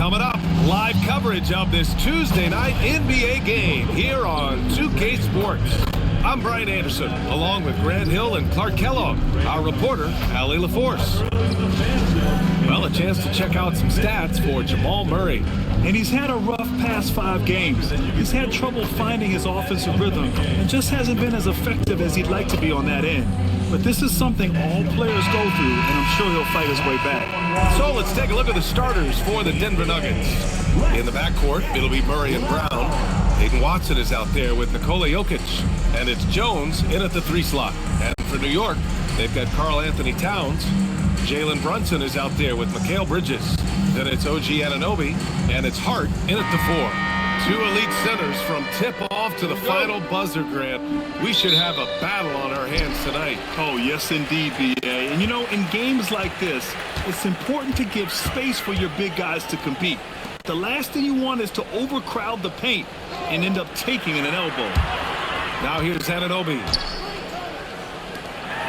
Coming up, live coverage of this Tuesday night NBA game here on 2K Sports. I'm Brian Anderson, along with Grant Hill and Clark Kellogg, our reporter, Allie LaForce. Well, a chance to check out some stats for Jamal Murray. And he's had a rough past 5 games. He's had trouble finding his offensive rhythm and just hasn't been as effective as he'd like to be on that end. But this is something all players go through, and I'm sure he'll fight his way back. So let's take a look at the starters for the Denver Nuggets. In the backcourt, it'll be Murray and Brown. Hayden Watson is out there with Nikola Jokic. And it's Jones in at the 3 slot. And for New York, they've got Karl Anthony Towns. Jalen Brunson is out there with Mikal Bridges. Then it's OG Anunoby, and it's Hart in at the 4. 2 elite centers from tip-off to the final buzzer, Grant. We should have a battle on our hands tonight. Oh, yes, indeed, B.A. And, you know, in games like this, it's important to give space for your big guys to compete. The last thing you want is to overcrowd the paint and end up taking an elbow. Now here's Anunoby.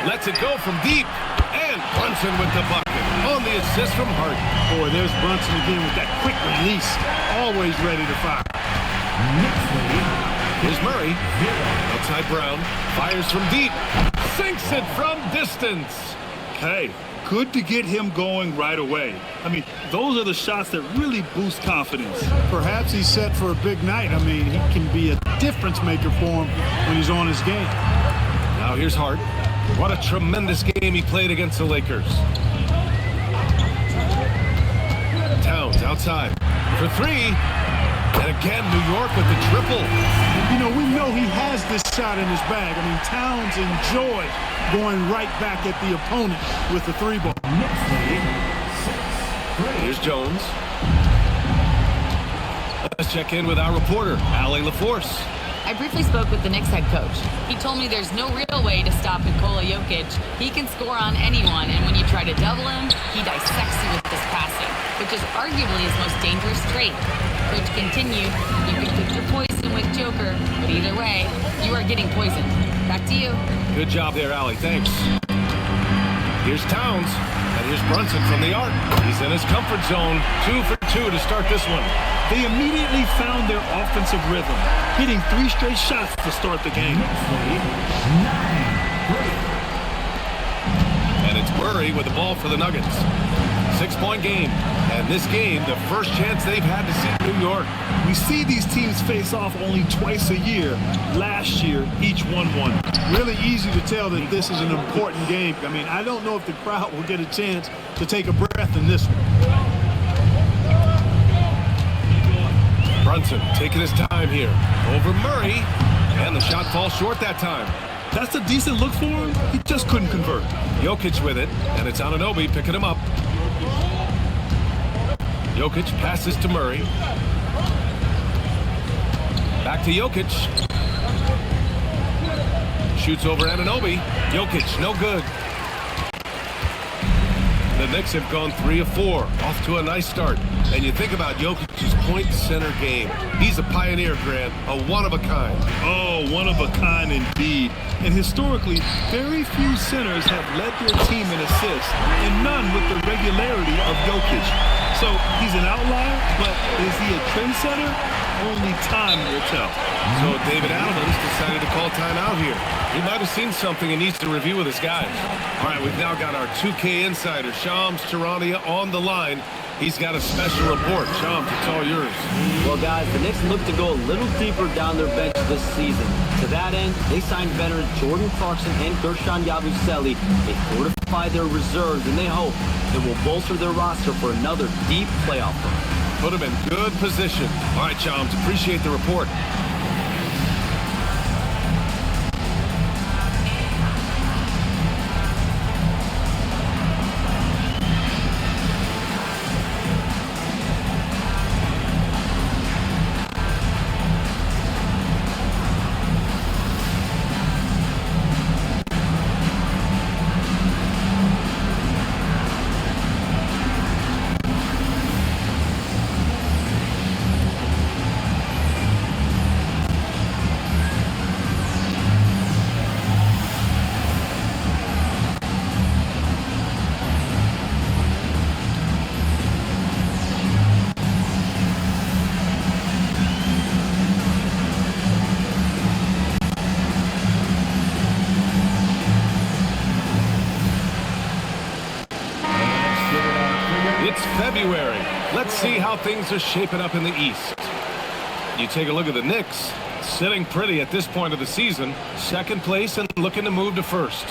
Lets it go from deep. And Brunson with the bucket. On the assist from Hart. Boy, there's Brunson again with that quick release. Always ready to fire. Here's Murray. Outside Brown. Fires from deep. Sinks it from distance. Hey, good to get him going right away. I mean, those are the shots that really boost confidence. Perhaps he's set for a big night. I mean, he can be a difference maker for him when he's on his game. Now here's Hart. What a tremendous game he played against the Lakers. Towns outside for 3. And again, New York with the triple. You know, we know he has this shot in his bag. I mean, Towns enjoys going right back at the opponent with the 3 ball. Here's Jones. Let's check in with our reporter, Allie LaForce. I briefly spoke with the Knicks head coach. He told me there's no real way to stop Nikola Jokic. He can score on anyone, and when you try to double him, he dissects you with his passing, which is arguably his most dangerous trait. Coach continued, you can pick your poison with Joker, but either way, you are getting poisoned. Back to you. Good job there, Allie. Thanks. Here's Towns, and here's Brunson from the arc. He's in his comfort zone. 2 for 2 to start this one. They immediately found their offensive rhythm, hitting 3 straight shots to start the game. And it's Murray with the ball for the Nuggets. 6-point game. And this game, the first chance they've had to see New York. We see these teams face off only twice a year. Last year, each won one. Really easy to tell that this is an important game. I mean, I don't know if the crowd will get a chance to take a breath in this one. Brunson taking his time here. Over Murray. And the shot falls short that time. That's a decent look for him. He just couldn't convert. Jokic with it. And it's Anunoby picking him up. Jokic passes to Murray. Back to Jokic. Shoots over Anunoby. Jokic, no good. The Knicks have gone 3 of 4. Off to a nice start. And you think about Jokic's point center game. He's a pioneer, Grant. A one-of-a-kind. Oh, one-of-a-kind indeed. And historically, very few centers have led their team in assists, and none with the regularity of Jokic. So he's an outlier, but is he a trendsetter? Only time will tell. So David Adelman's decided to call timeout here. He might have seen something and needs to review with his guys. All right, we've now got our 2K insider, Shams Charania, on the line. He's got a special report. Shams, it's all yours. Well, guys, the Knicks look to go a little deeper down their bench this season. To that end, they signed veterans Jordan Clarkson and Gershon Yabusele. They fortified their reserves, and they hope it will bolster their roster for another deep playoff run. Put him in good position. All right, Shams, appreciate the report. It's February. Let's see how things are shaping up in the East. You take a look at the Knicks, sitting pretty at this point of the season, second place and looking to move to first.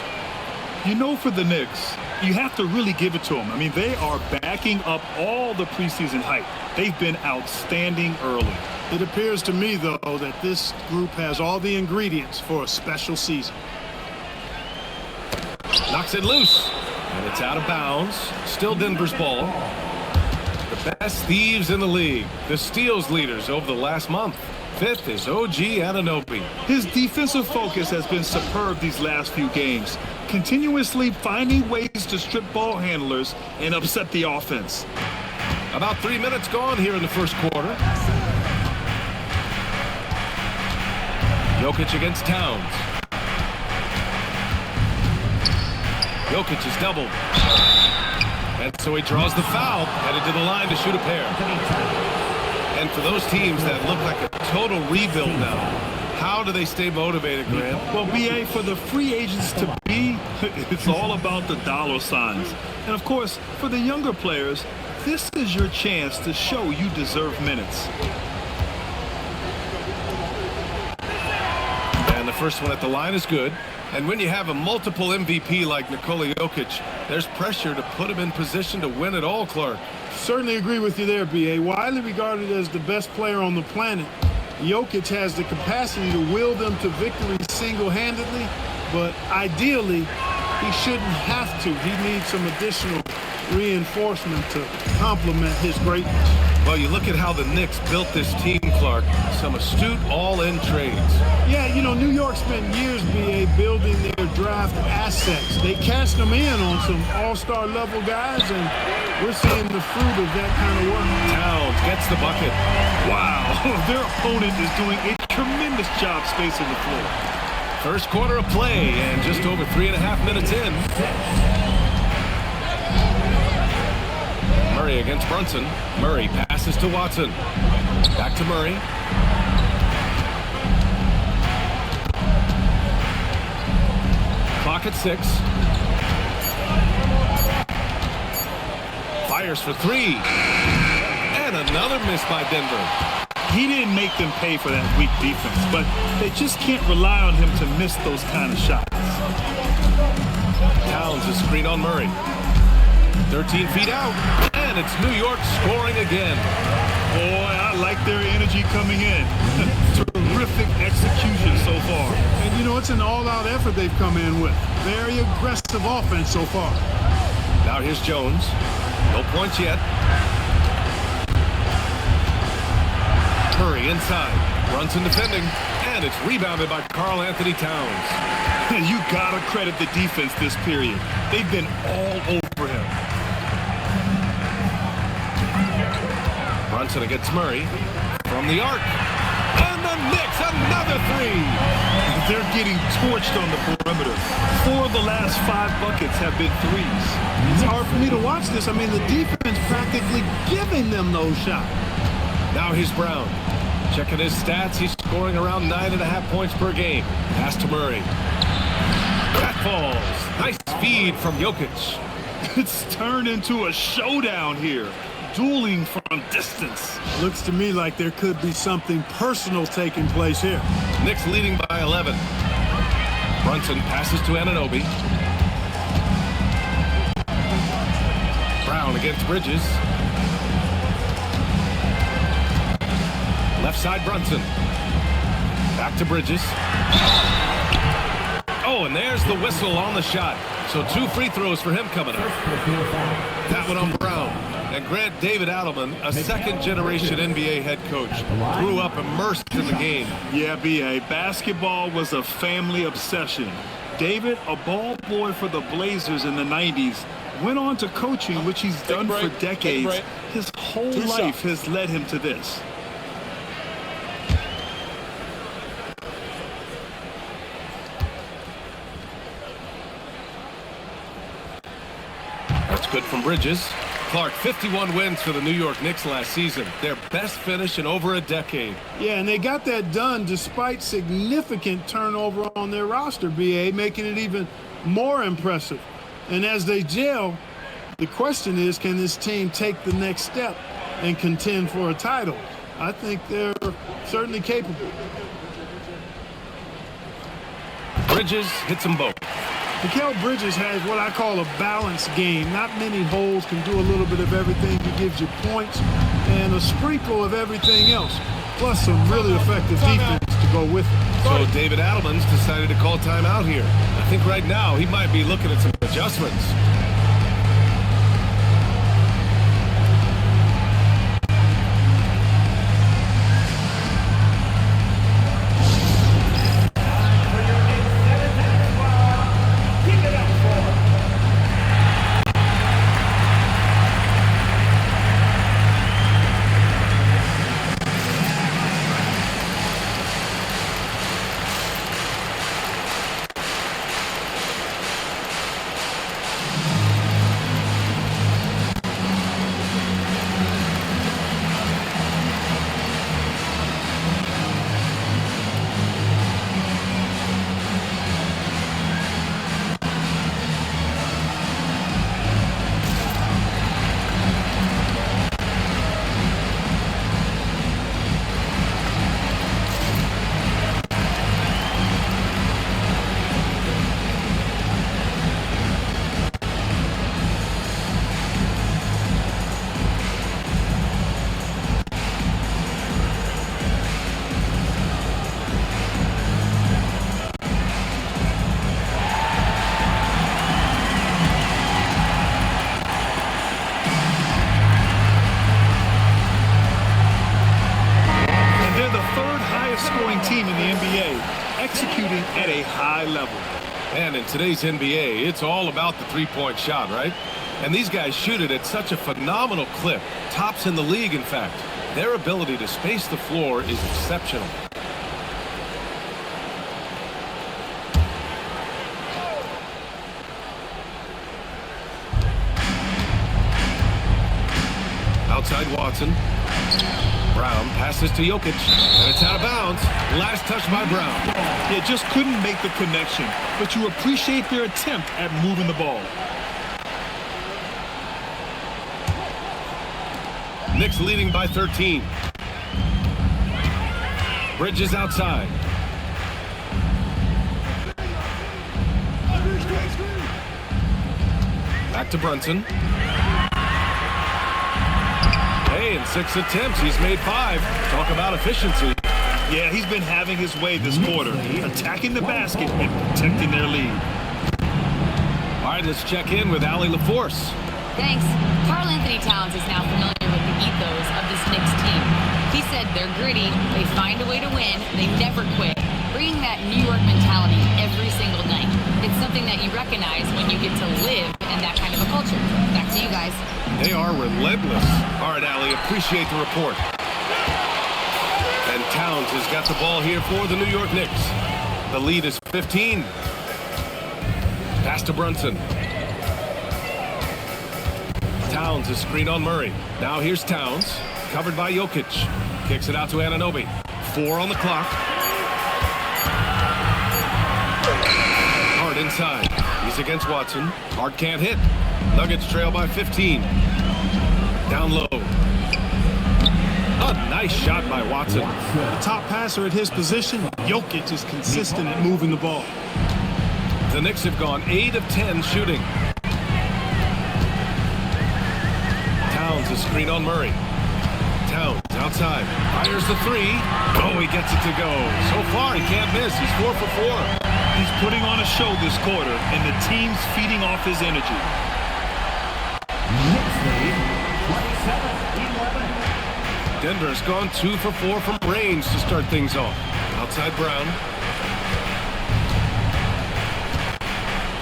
You know, for the Knicks, you have to really give it to them. I mean, they are backing up all the preseason hype. They've been outstanding early. It appears to me, though, that this group has all the ingredients for a special season. Knocks it loose, and it's out of bounds. Still Denver's ball. The best thieves in the league, the steals leaders over the last month. Fifth is OG Anunoby. His defensive focus has been superb these last few games, continuously finding ways to strip ball handlers and upset the offense. About 3 minutes gone here in the first quarter. Jokic against Towns. Jokic is doubled. And so he draws the foul, headed to the line to shoot a pair. And for those teams that look like a total rebuild now, how do they stay motivated, Grant? Well, B.A., for the free agents to be, it's all about the dollar signs. And, of course, for the younger players, this is your chance to show you deserve minutes. And the first one at the line is good. And when you have a multiple MVP like Nikola Jokic, there's pressure to put him in position to win it all, Clark. Certainly agree with you there, B.A. Widely regarded as the best player on the planet, Jokic has the capacity to will them to victory single-handedly, but ideally, he shouldn't have to. He needs some additional reinforcement to complement his greatness. Well, you look at how the Knicks built this team, Clark. Some astute all-in trades. Yeah, you know, New York spent years, B.A., building their draft assets. They cashed them in on some all-star level guys, and we're seeing the fruit of that kind of work. Towns gets the bucket. Wow, their opponent is doing a tremendous job spacing the floor. First quarter of play, and just over 3.5 minutes in. Murray against Brunson. Murray passes to Watson. Back to Murray. Clock at 6. Fires for 3. And another miss by Denver. He didn't make them pay for that weak defense, but they just can't rely on him to miss those kind of shots. Towns is screen on Murray. 13 feet out, and it's New York scoring again. Boy, I like their energy coming in. Terrific execution so far. And, you know, it's an all-out effort they've come in with. Very aggressive offense so far. Now here's Jones. No points yet. Murray inside. Brunson defending, and it's rebounded by Karl Anthony Towns. You gotta credit the defense this period. They've been all over him. Brunson against Murray from the arc. And the Knicks, another 3. They're getting torched on the perimeter. 4 of the last 5 buckets have been threes. It's hard for me to watch this. I mean, the defense practically giving them those shots. Now here's Brown. Checking his stats, he's scoring around 9.5 points per game. Pass to Murray. That falls. Nice feed from Jokic. It's turned into a showdown here. Dueling from distance. Looks to me like there could be something personal taking place here. Knicks leading by 11. Brunson passes to Anunoby. Brown against Bridges. Left side Brunson. Back to Bridges. Oh, and there's the whistle on the shot. So 2 free throws for him coming up. That one on Brown. And Grant, David Adelman, a second-generation NBA head coach, grew up immersed in the game. Yeah, B.A., basketball was a family obsession. David, a ball boy for the Blazers in the 90s, went on to coaching, which he's done for decades. His whole life has led him to this. That's good from Bridges. Clark, 51 wins for the New York Knicks last season. Their best finish in over a decade. Yeah, and they got that done despite significant turnover on their roster, B.A., making it even more impressive. And as they gel, The question is, can this team take the next step and contend for a title? I think they're certainly capable. Bridges hits them both. Mikal Bridges has what I call a balanced game. Not many holes, can do a little bit of everything. He gives you points and a sprinkle of everything else, plus some really effective defense to go with it. So David Adelman's decided to call timeout here. I think right now he might be looking at some adjustments. Team in the NBA, executing at a high level. And in today's NBA, it's all about the three-point shot, right? And these guys shoot it at such a phenomenal clip. Tops in the league, in fact. Their ability to space the floor is exceptional. Outside Watson. Brown passes to Jokic, and it's out of bounds. Last touch by Brown. Yeah, just couldn't make the connection, but you appreciate their attempt at moving the ball. Knicks leading by 13. Bridges outside. Back to Brunson. Hey, in 6 attempts, he's made 5. Talk about efficiency. Yeah, he's been having his way this quarter, attacking the basket and protecting their lead. All right, let's check in with Allie LaForce. Thanks. Karl Anthony Towns is now familiar with the ethos of this Knicks team. He said they're gritty, they find a way to win, they never quit, bringing that New York mentality every single night. It's something that you recognize when you get to live in that kind of a culture. Back to you guys. They are relentless. All right, Allie, appreciate the report. And Towns has got the ball here for the New York Knicks. The lead is 15. Pass to Brunson. Towns is screened on Murray. Now here's Towns, covered by Jokic. Kicks it out to Anunoby. 4 on the clock. Hart inside. He's against Watson. Hart can't hit. Nuggets trail by 15. Down low. A nice shot by Watson. The top passer at his position, Jokic, is consistent at moving the ball. The Knicks have gone 8 of 10 shooting. Towns is screened on Murray. Towns outside. Fires the 3. Oh, he gets it to go. So far, he can't miss. He's 4 for 4. He's putting on a show this quarter, and the team's feeding off his energy. Denver's gone 2 for 4 from range to start things off. Outside Brown.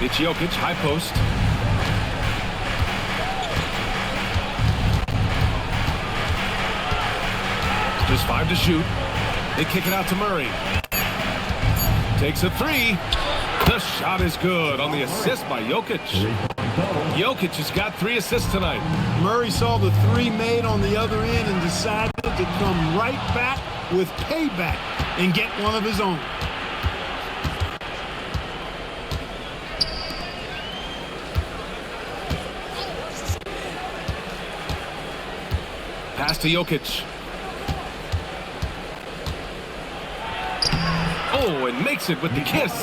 It's Jokic, high post. Just 5 to shoot. They kick it out to Murray. Takes a 3. The shot is good on the assist by Jokic. Jokic has got 3 assists tonight. Murray saw the 3 made on the other end and decided to come right back with payback and get one of his own. Pass to Jokic. Oh, and makes it with the kiss.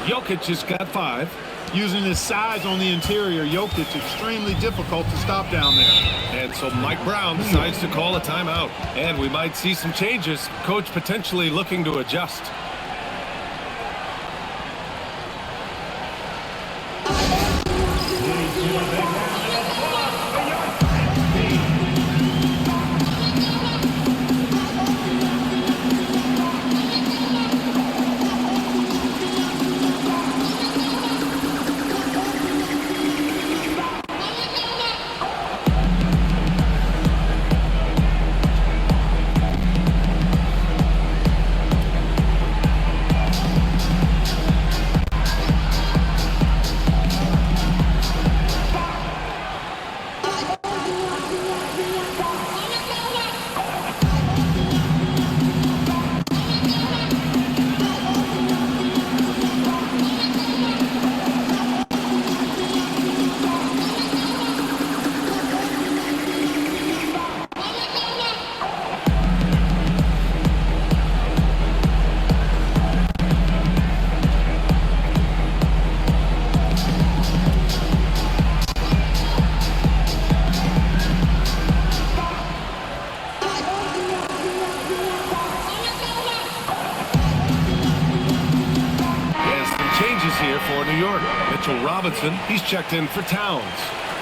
Jokic has got 5. Using his size on the interior, Jokic extremely difficult to stop down there. And so Mike Brown decides to call a timeout. And we might see some changes. Coach potentially looking to adjust. Here for New York. Mitchell Robinson, he's checked in for Towns.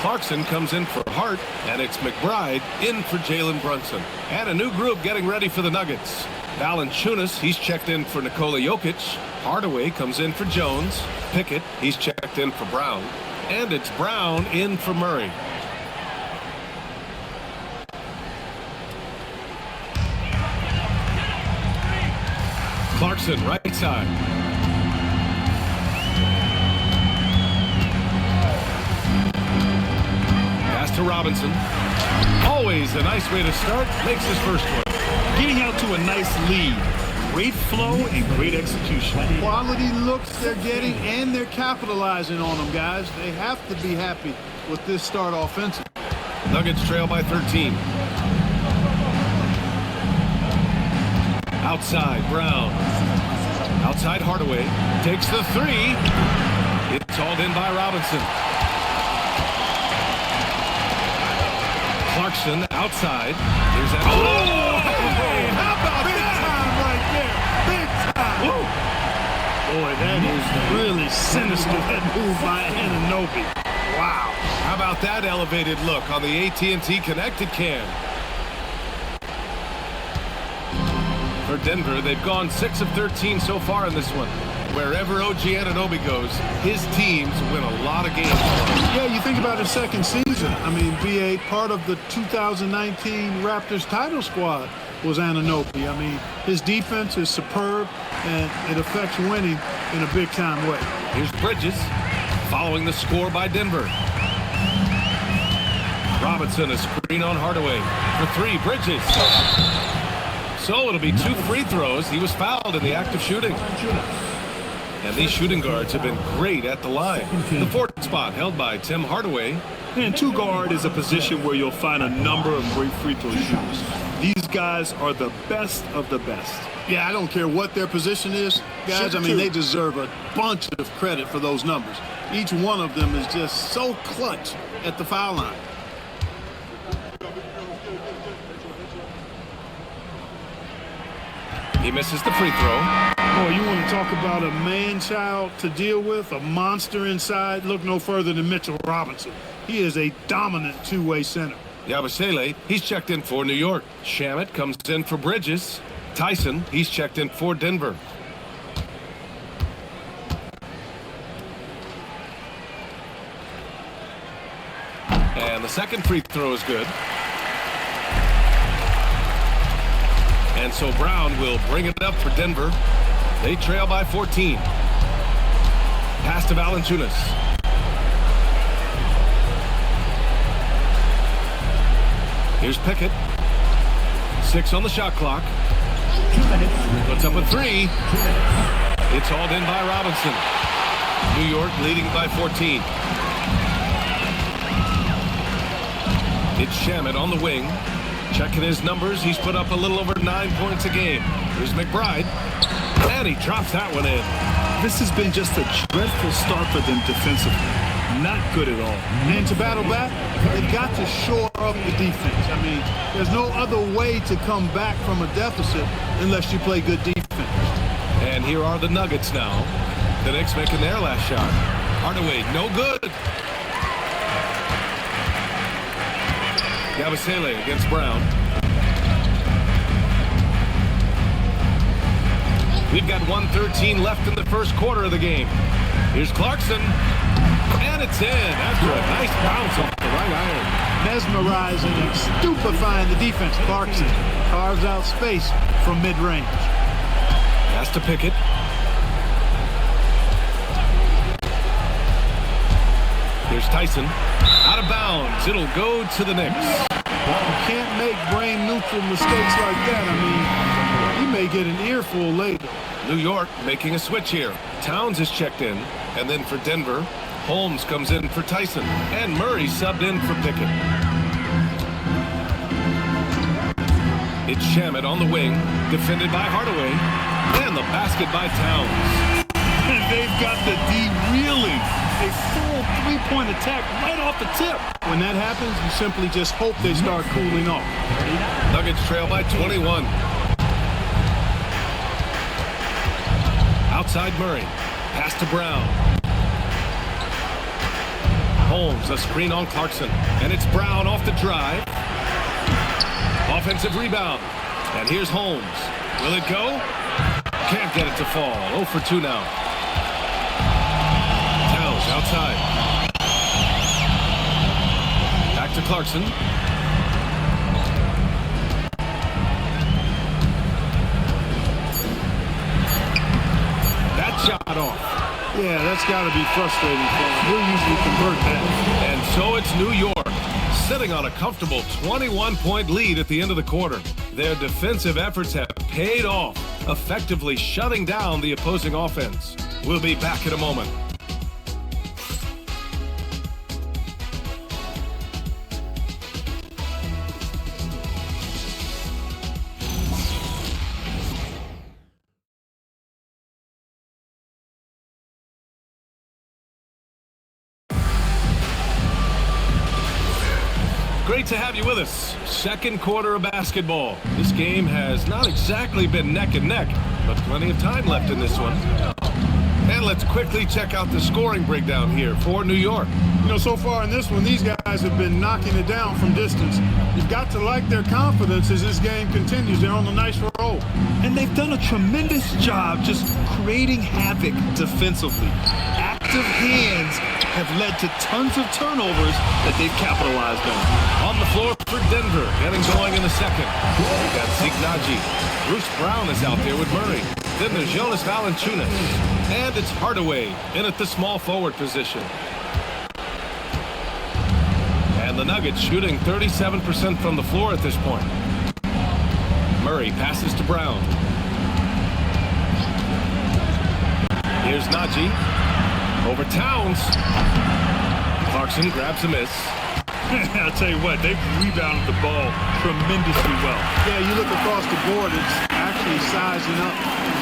Clarkson comes in for Hart, and it's McBride in for Jalen Brunson. And a new group getting ready for the Nuggets. Valanciunas, he's checked in for Nikola Jokic. Hardaway comes in for Jones. Pickett, he's checked in for Brown. And it's Brown in for Murray. Clarkson, right side. To Robinson. Always a nice way to start. Makes his first one. Getting out to a nice lead. Great flow and great execution. Quality looks they're getting, and they're capitalizing on them, guys. They have to be happy with this start offensively. Nuggets trail by 13. Outside, Brown. Outside, Hardaway. Takes the 3. It's hauled in by Robinson. Clarkson outside. Here's that. Oh! Hey, how about big time right there? Big time. Woo. Boy, that is really sinister, that move by Anunoby. Wow. How about that elevated look on the AT&T connected cam? For Denver, they've gone 6 of 13 so far in this one. Wherever OG Anunoby goes, his teams win a lot of games. Yeah, you think about his second season. I mean, BA, part of the 2019 Raptors title squad was Anunoby. I mean, his defense is superb, and it affects winning in a big-time way. Here's Bridges, following the score by Denver. Robinson, a screen on Hardaway. For 3, Bridges. So it'll be 2 free throws. He was fouled in the act of shooting. And these shooting guards have been great at the line. The 4th spot held by Tim Hardaway. And 2 guard is a position where you'll find a number of great free throw shooters. These guys are the best of the best. Yeah, I don't care what their position is, guys. I mean, they deserve a bunch of credit for those numbers. Each one of them is just so clutch at the foul line. He misses the free throw. Boy, you want to talk about a man-child to deal with, a monster inside? Look no further than Mitchell Robinson. He is a dominant two-way center. Yabusele, he's checked in for New York. Shamet comes in for Bridges. Tyson, he's checked in for Denver. And the second free throw is good. And so Brown will bring it up for Denver. They trail by 14. Pass to Valanciunas. Here's Pickett. 6 on the shot clock. Puts up a 3. It's hauled in by Robinson. New York leading by 14. It's Shamet on the wing. Checking his numbers, he's put up a little over 9 points a game. Here's McBride, and he drops that one in. This has been just a dreadful start for them defensively. Not good at all. And to battle back, they've got to shore up the defense. I mean, there's no other way to come back from a deficit unless you play good defense. And here are the Nuggets now. The Knicks making their last shot. Hardaway, no good. Yabusele against Brown. We've got 1:13 left in the first quarter of the game. Here's Clarkson. And it's in after a nice bounce off the right iron. Mesmerizing and stupefying the defense. Clarkson carves out space from mid-range. Has to pick it. Here's Tyson. Out of bounds. It'll go to the Knicks. You can't make brain-neutral mistakes like that. I mean, you may get an earful later. New York making a switch here. Towns is checked in. And then for Denver, Holmes comes in for Tyson. And Murray subbed in for Pickett. It's Shamet on the wing. Defended by Hardaway. And the basket by Towns. And they've got the D reeling. A full three-point attack right off the tip. When that happens, you simply just hope they start cooling off. Nuggets trail by 21. Outside Murray. Pass to Brown. Holmes, a screen on Clarkson. And it's Brown off the drive. Offensive rebound. And here's Holmes. Will it go? Can't get it to fall. 0 for 2 now. Towns outside. Back to Clarkson. That shot off. Yeah, that's got to be frustrating for him. He'll usually convert that. And so it's New York, sitting on a comfortable 21-point lead at the end of the quarter. Their defensive efforts have paid off, effectively shutting down the opposing offense. We'll be back in a moment. Great to have you with us. Second quarter of basketball. This game has not exactly been neck and neck, but plenty of time left in this one. And let's quickly check out the scoring breakdown here for New York. You know, so far in this one, these guys have been knocking it down from distance. You've got to like their confidence as this game continues. They're on a nice roll. And they've done a tremendous job just creating havoc defensively. Active hands have led to tons of turnovers that they've capitalized on. On the floor for Denver, getting going in the second. We got Zeke Naji. Bruce Brown is out there with Murray. Then there's Jonas Valanciunas. And it's Hardaway in at the small forward position. And the Nuggets shooting 37% from the floor at this point. Murray passes to Brown. Here's Naji. Over Towns. Clarkson grabs a miss. I'll tell you what, they've rebounded the ball tremendously well. Yeah, you look across the board, it's actually sizing up,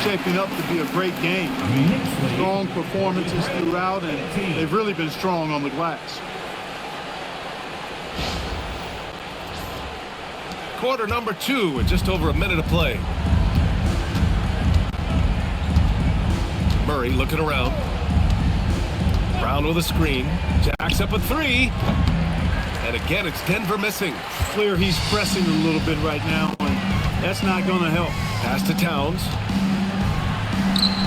shaping up to be a great game. I mean, strong performances throughout, and they've really been strong on the glass. Quarter number 2 with just over a minute of play. Murray looking around. Brown with a screen. Jacks up a 3. And again, it's Denver missing. Clear he's pressing a little bit right now, and that's not going to help. Pass to Towns.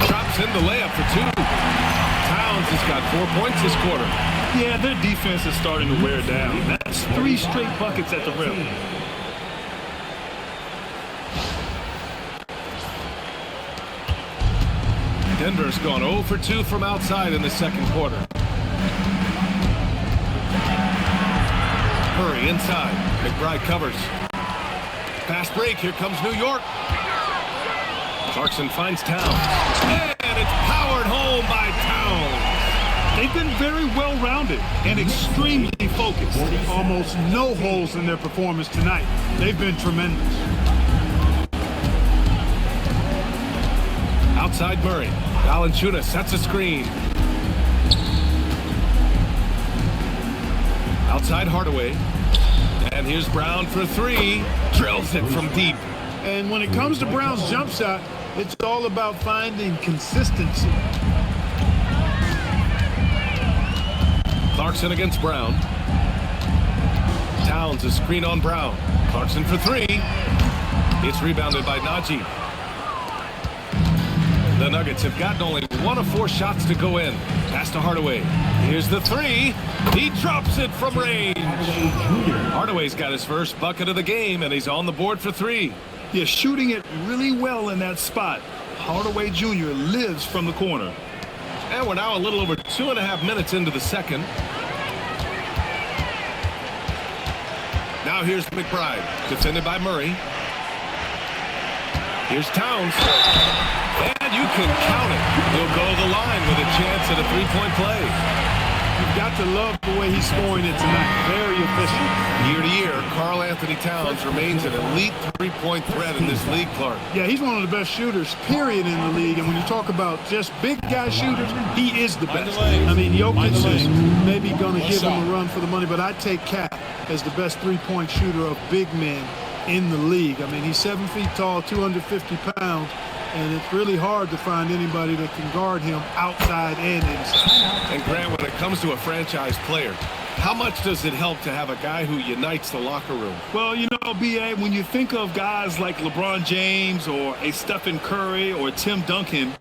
Drops in the layup for 2. Towns has got 4 points this quarter. Yeah, their defense is starting to wear down. That's 3 straight buckets at the rim. Denver's gone 0 for 2 from outside in the second quarter. Murray inside. McBride covers. Fast break. Here comes New York. Clarkson finds Towns. And it's powered home by Towns. They've been very well-rounded and extremely focused. Almost no holes in their performance tonight. They've been tremendous. Outside Murray. Valanciunas sets a screen. Outside Hardaway. And here's Brown for three. Drills it from deep. And when it comes to Brown's jump shot, it's all about finding consistency. Clarkson against Brown. Towns a screen on Brown. Clarkson for three. It's rebounded by Najee. The Nuggets have gotten only 1 of 4 shots to go in. Pass to Hardaway. Here's the three. He drops it from range. Hardaway's got his first bucket of the game, and he's on the board for 3. Yeah, shooting it really well in that spot. Hardaway Jr. lives from the corner. And we're now a little over 2.5 minutes into the second. Now here's McBride, defended by Murray. Here's Towns. And you can count it. He'll go to the line with a chance at a three-point play. You've got to love the way he's scoring it tonight. Very efficient. Year to year, Karl Anthony Towns remains an elite three-point threat in this league, Clark. Yeah, he's one of the best shooters, period, in the league. And when you talk about just big guy shooters, he is the best. I mean, Jokic is maybe going to give him a run for the money, but I take Cat as the best three-point shooter of big men in the league. I mean, he's 7 feet tall, 250 pounds. And it's really hard to find anybody that can guard him outside and inside. And Grant, when it comes to a franchise player, how much does it help to have a guy who unites the locker room? Well, you know, B.A., when you think of guys like LeBron James or a Stephen Curry or Tim Duncan,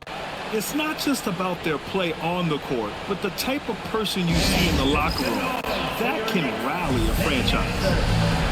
it's not just about their play on the court, but the type of person you see in the locker room. That can rally a franchise.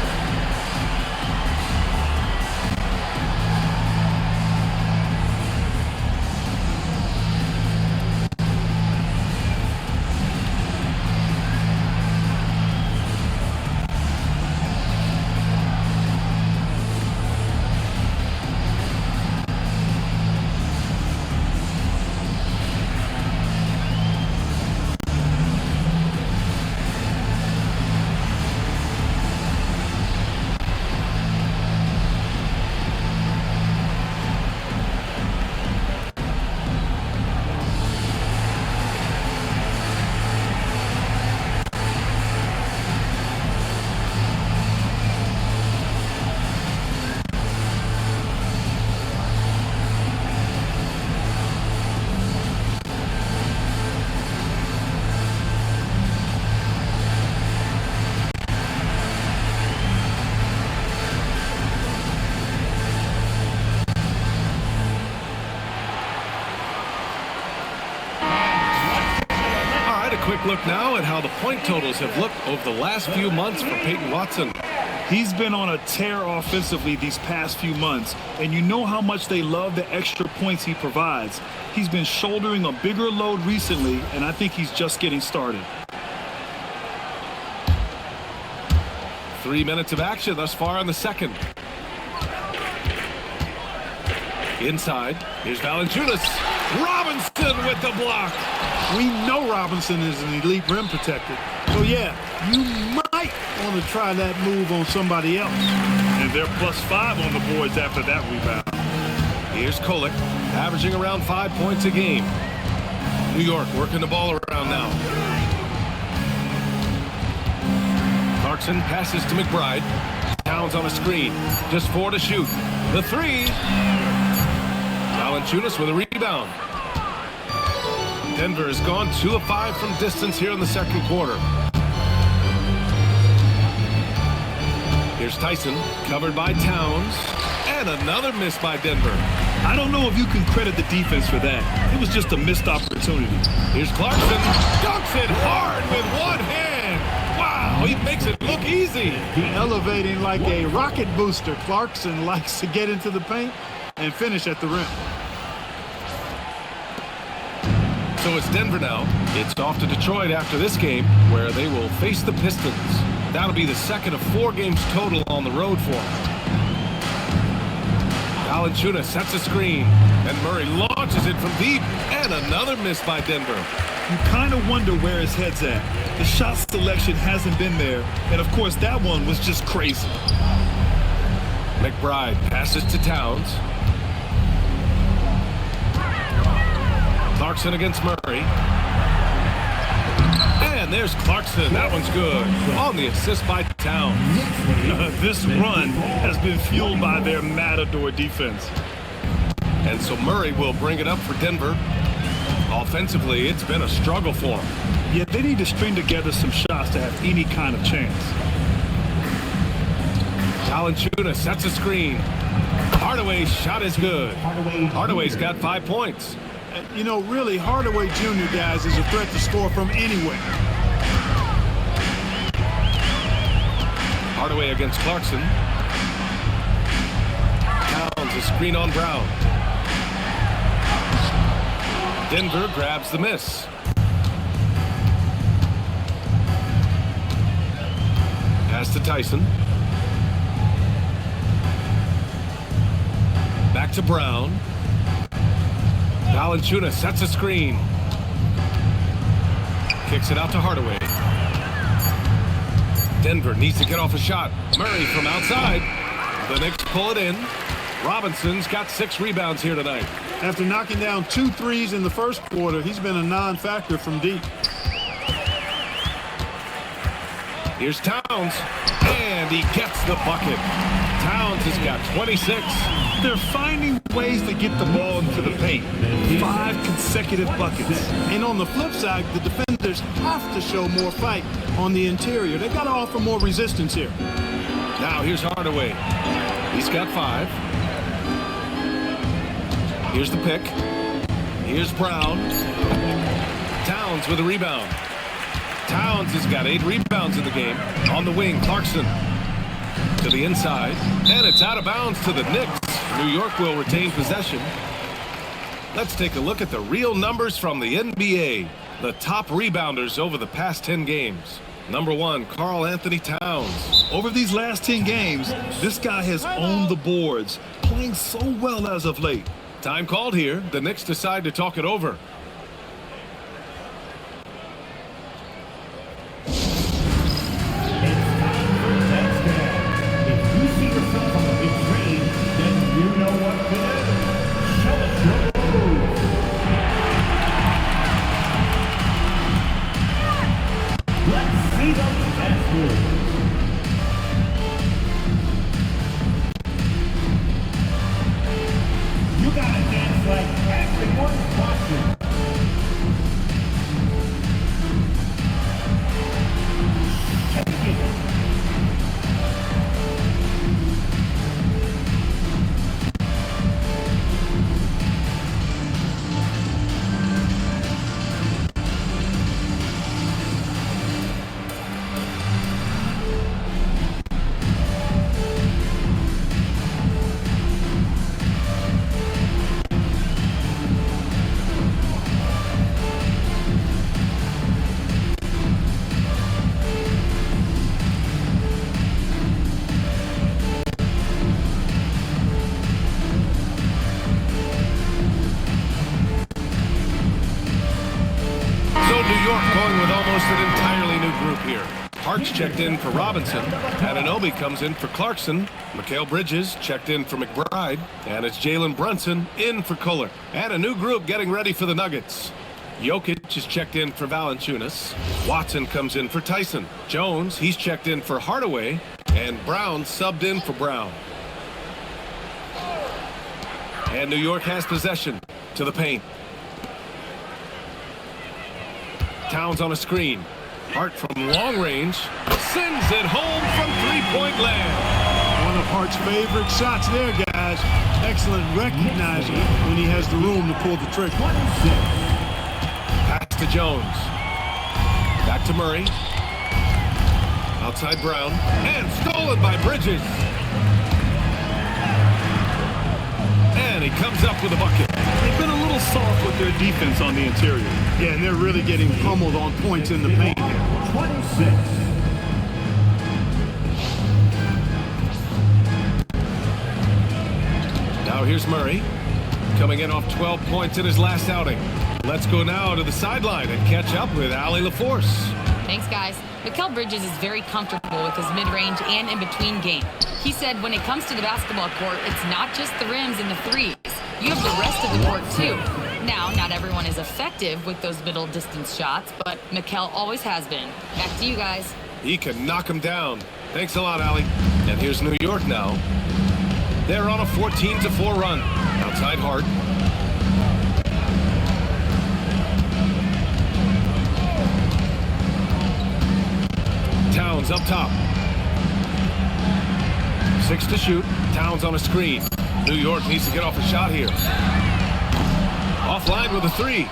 Quick look now at how the point totals have looked over the last few months for Peyton Watson. He's been on a tear offensively these past few months, and you know how much they love the extra points he provides. He's been shouldering a bigger load recently, and I think he's just getting started. 3 minutes of action thus far in the second. Inside, here's Valanciunas. Robinson with the block. We know Robinson is an elite rim protector. So, yeah, you might want to try that move on somebody else. And they're +5 on the boards after that rebound. Here's Kolek, averaging around 5 points a game. New York working the ball around now. Clarkson passes to McBride. Towns on a screen. Just 4 to shoot. The three. Valanciunas with a rebound. Denver has gone 2 of 5 from distance here in the second quarter. Here's Tyson, covered by Towns, and another miss by Denver. I don't know if you can credit the defense for that. It was just a missed opportunity. Here's Clarkson, dunks it hard with one hand. Wow, he makes it look easy. Elevating like a rocket booster. Clarkson likes to get into the paint and finish at the rim. So it's Denver now. It's off to Detroit after this game, where they will face the Pistons. That'll be the second of 4 games total on the road for them. Valanciunas sets a screen, and Murray launches it from deep, and another miss by Denver. you kind of wonder where his head's at. The shot selection hasn't been there, and of course that one was just crazy. McBride passes to Towns. Clarkson against Murray. And there's Clarkson. That one's good. On the assist by Towns. This run has been fueled by their Matador defense. And so Murray will bring it up for Denver. Offensively, it's been a struggle for him. Yeah, they need to string together some shots to have any kind of chance. Valanciunas sets a screen. Hardaway's shot is good. Hardaway's got 5 points. You know, really, Hardaway Jr., guys, is a threat to score from anywhere. Hardaway against Clarkson. Towns a screen on Brown. Denver grabs the miss. Pass to Tyson. Back to Brown. Valanciunas sets a screen. Kicks it out to Hardaway. Denver needs to get off a shot. Murray from outside. The Knicks pull it in. Robinson's got 6 rebounds here tonight. After knocking down 2 threes in the first quarter, he's been a non-factor from deep. Here's Towns, and he gets the bucket. Towns has got 26. They're finding ways to get the ball into the paint. 5 consecutive buckets. And on the flip side, the defenders have to show more fight on the interior. They got to offer more resistance here. Now here's Hardaway. He's got 5. Here's the pick. Here's Brown. Towns with a rebound. Towns has got 8 rebounds in the game. On the wing, Clarkson to the inside. And it's out of bounds to the Knicks. New York will retain possession. Let's take a look at the real numbers from the NBA. The top rebounders over the past 10 games. Number 1, Karl Anthony Towns. Over these last 10 games, this guy has owned the boards, playing so well as of late. Time called here. The Knicks decide to talk it over. Checked in for Robinson. Anunoby comes in for Clarkson. Mikal Bridges checked in for McBride. And it's Jalen Brunson in for Kohler. And a new group getting ready for the Nuggets. Jokic is checked in for Valanciunas. Watson comes in for Tyson. Jones, he's checked in for Hardaway. And Brown subbed in for Brown. And New York has possession to the paint. Towns on a screen. Hart from long range sends it home from three-point land. One of Hart's favorite shots there, guys. Excellent recognizing when he has the room to pull the trigger. Pass to Jones. Back to Murray. Outside Brown. And stolen by Bridges. And he comes up with a bucket. They've been a little soft with their defense on the interior. Yeah, and they're really getting pummeled on points in the paint. 26. Now here's Murray, coming in off 12 points in his last outing. Let's go now to the sideline and catch up with Allie LaForce. Thanks, guys. Mikal Bridges is very comfortable with his mid-range and in-between game. He said when it comes to the basketball court, it's not just the rims and the threes. You have the rest of the court, too. Now, not everyone is effective with those middle distance shots, but Mikal always has been. Back to you guys. He can knock him down. Thanks a lot, Allie. And here's New York now. They're on a 14-4 run. Outside Hart. Towns up top. 6 to shoot. Towns on a screen. New York needs to get off a shot here. Offline with a 3.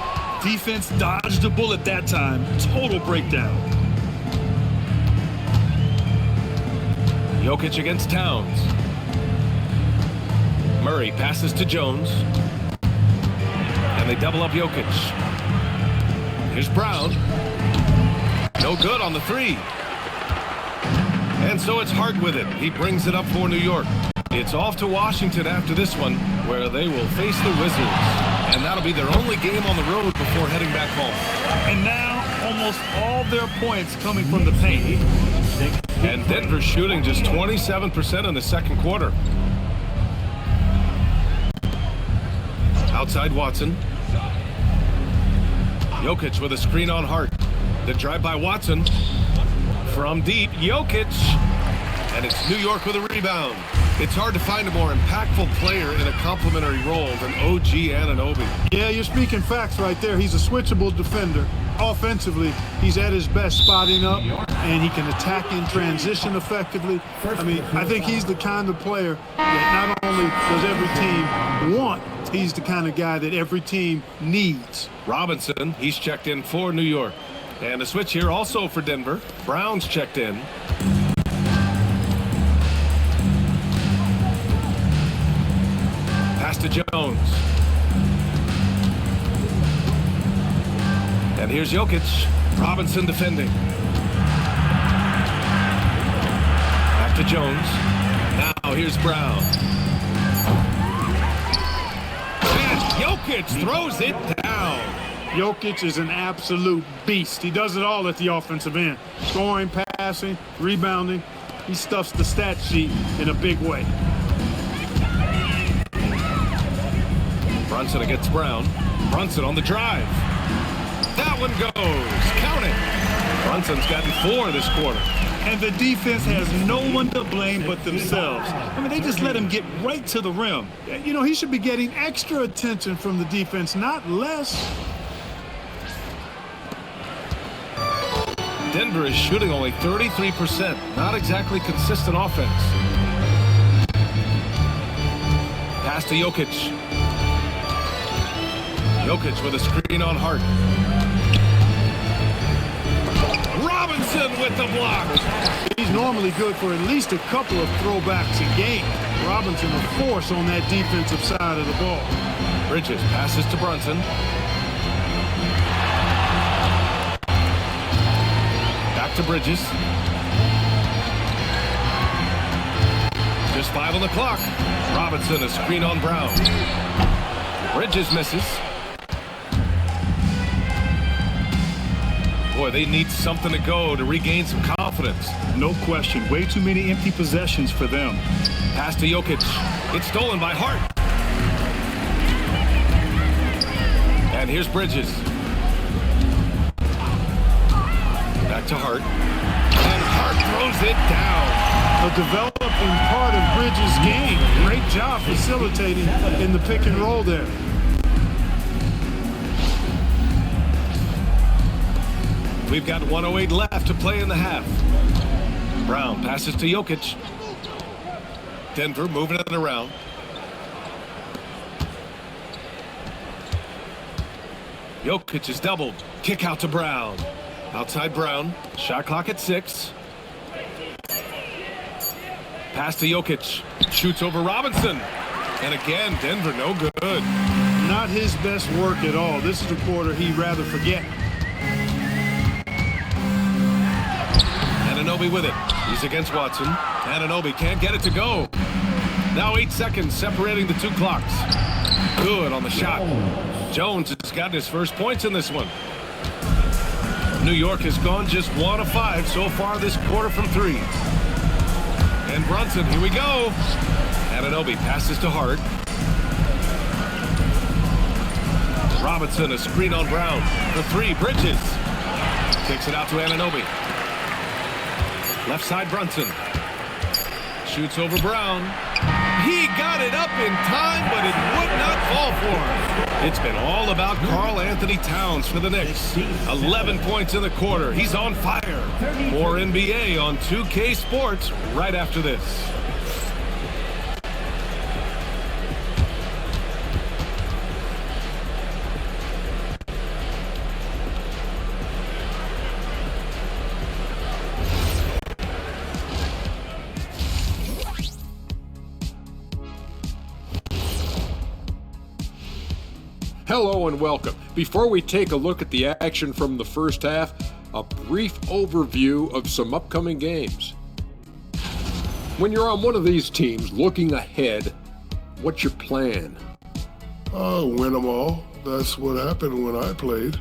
Defense dodged a bullet that time. Total breakdown. Jokic against Towns. Murray passes to Jones. And they double up Jokic. Here's Brown. No good on the 3. And so it's Hart with it. He brings it up for New York. It's off to Washington after this one, where they will face the Wizards. And that'll be their only game on the road before heading back home. And now, almost all their points coming from the paint. And Denver shooting just 27% in the second quarter. Outside Watson. Jokic with a screen on Hart. The drive by Watson. From deep, Jokic. And it's New York with a rebound. It's hard to find a more impactful player in a complementary role than OG Anunoby. Yeah, you're speaking facts right there. He's a switchable defender. Offensively, he's at his best spotting up, and he can attack in transition effectively. I mean, I think he's the kind of player that not only does every team want, he's the kind of guy that every team needs. Robinson, he's checked in for New York. And a switch here also for Denver. Brown's checked in. Pass to Jones. And here's Jokic. Robinson defending. Back to Jones. Now here's Brown. And Jokic throws it down. Jokic is an absolute beast. He does it all at the offensive end. Scoring, passing, rebounding. He stuffs the stat sheet in a big way. Brunson against Brown. Brunson on the drive. That one goes. Count it. Brunson's gotten 4 this quarter. And the defense has no one to blame but themselves. I mean, they just let him get right to the rim. You know, he should be getting extra attention from the defense, not less. Denver is shooting only 33%. Not exactly consistent offense. Pass to Jokic. Jokic with a screen on Hart. Robinson with the block. He's normally good for at least a couple of throwbacks a game. Robinson a force on that defensive side of the ball. Bridges passes to Brunson. Back to Bridges. Just 5 on the clock. Robinson a screen on Brown. Bridges misses. Boy, they need something to go to regain some confidence. No question. Way too many empty possessions for them. Pass to Jokic. It's stolen by Hart. And here's Bridges. Back to Hart. And Hart throws it down. A developing part of Bridges' game. Great job facilitating in the pick and roll there. We've got 1:08 left to play in the half. Brown passes to Jokic. Denver moving it around. Jokic is doubled. Kick out to Brown. Outside Brown. Shot clock at 6. Pass to Jokic. Shoots over Robinson. And again, Denver no good. Not his best work at all. This is a quarter he'd rather forget. Anunoby with it. He's against Watson. Anunoby can't get it to go. Now 8 seconds separating the two clocks. Good on the shot. Jones has gotten his first points in this one. New York has gone just 1 of 5 so far this quarter from 3. And Brunson, here we go. Anunoby passes to Hart. Robinson, a screen on Brown. For 3, Bridges. Kicks it out to Anunoby. Left side, Brunson. Shoots over Brown. He got it up in time, but it would not fall for him. It's been all about Karl Anthony Towns for the Knicks. 11 points in the quarter. He's on fire. More NBA on 2K Sports right after this. Hello and welcome. Before we take a look at the action from the first half, a brief overview of some upcoming games. When you're on one of these teams looking ahead, what's your plan? Win them all. That's what happened when I played.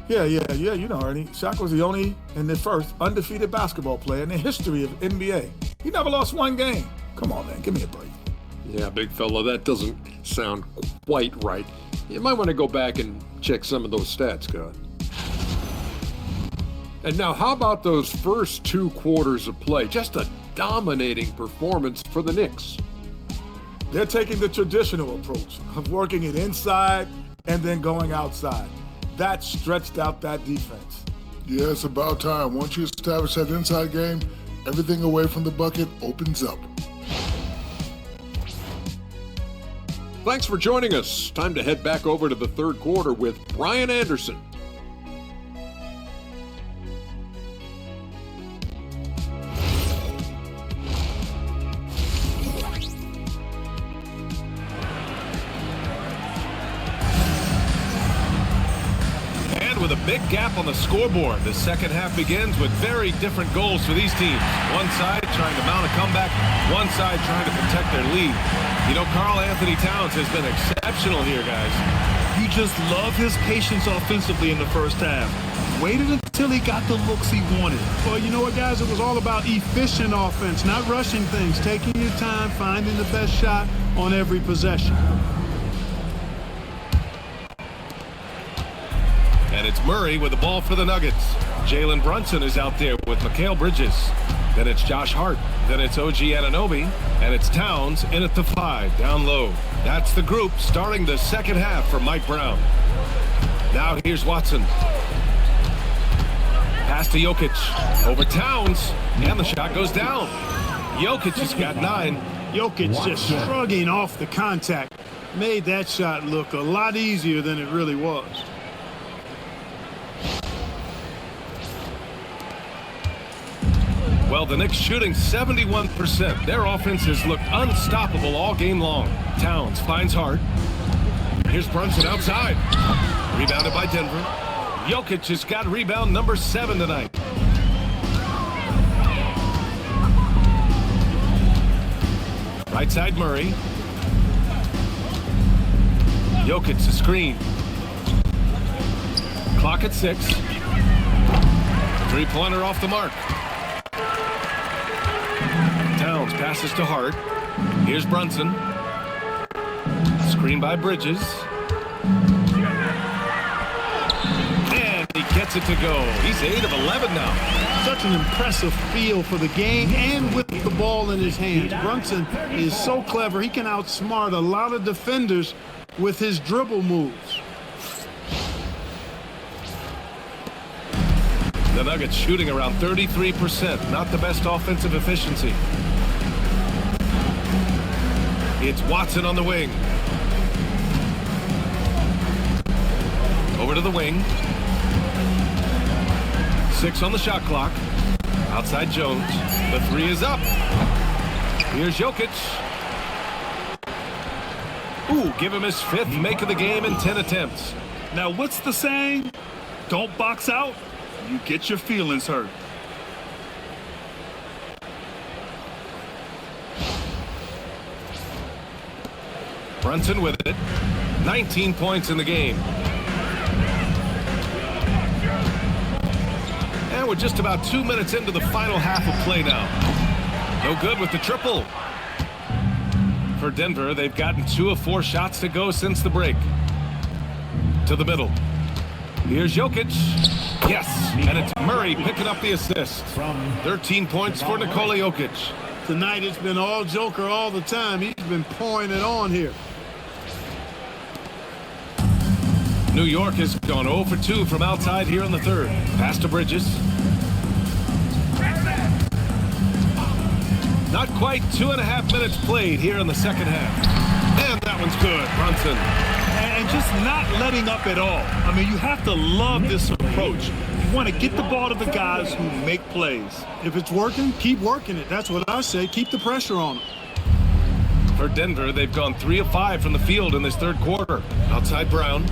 Yeah, you know, Ernie. Shaq was the only and the first undefeated basketball player in the history of NBA. He never lost one game. Come on, man, give me a break. Yeah, big fella, that doesn't sound quite right. You might want to go back and check some of those stats, God. And now, how about those first 2 quarters of play? Just a dominating performance for the Knicks. They're taking the traditional approach of working it inside and then going outside. That stretched out that defense. Yeah, it's about time. Once you establish that inside game, everything away from the bucket opens up. Thanks for joining us. Time to head back over to the third quarter with Brian Anderson. And with a big gap on the scoreboard, the second half begins with very different goals for these teams. One side trying to mount a comeback, one side trying to protect their lead. You know, Karl Anthony Towns has been exceptional here, guys. You just love his patience offensively in the first half. Waited until he got the looks he wanted. Well, you know what, guys? It was all about efficient offense, not rushing things, taking your time, finding the best shot on every possession. And it's Murray with the ball for the Nuggets. Jalen Brunson is out there with Mikal Bridges. Then it's Josh Hart. Then it's OG Anunoby. And it's Towns in at the 5, down low. That's the group starting the second half for Mike Brown. Now here's Watson. Pass to Jokic. Over Towns. And the shot goes down. Jokic has got 9. Jokic just shrugging off the contact. Made that shot look a lot easier than it really was. Well, the Knicks shooting 71%. Their offense has looked unstoppable all game long. Towns finds Hart. Here's Brunson outside. Rebounded by Denver. Jokic has got rebound number 7 tonight. Right side Murray. Jokic a screen. Clock at 6. 3-pointer off the mark. Towns passes to Hart. Here's Brunson. Screen by Bridges. And he gets it to go. He's 8 of 11 now. Such an impressive feel for the game and with the ball in his hands. Brunson is so clever. He can outsmart a lot of defenders with his dribble moves. The Nuggets shooting around 33%. Not the best offensive efficiency. It's Watson on the wing. Over to the wing. 6 on the shot clock. Outside Jones. The 3 is up. Here's Jokic. Ooh, give him his 5th make of the game in 10 attempts. Now, what's the saying? Don't box out. You get your feelings hurt. Brunson with it. 19 points in the game. And we're just about 2 minutes into the final half of play now. No good with the triple. For Denver, they've gotten 2 of 4 shots to go since the break. To the middle. Here's Jokic. Yes, and it's Murray picking up the assist. 13 points for Nikola Jokic. Tonight it's been all Joker all the time. He's been pouring it on here. New York has gone 0 for 2 from outside here in the third. Pass to Bridges. Not quite 2.5 minutes played here in the second half. And that one's good, Brunson. And just not letting up at all. I mean, you have to love this approach. You want to get the ball to the guys who make plays. If it's working, keep working it. That's what I say. Keep the pressure on them. For Denver, they've gone 3 of 5 from the field in this third quarter. Outside Brown.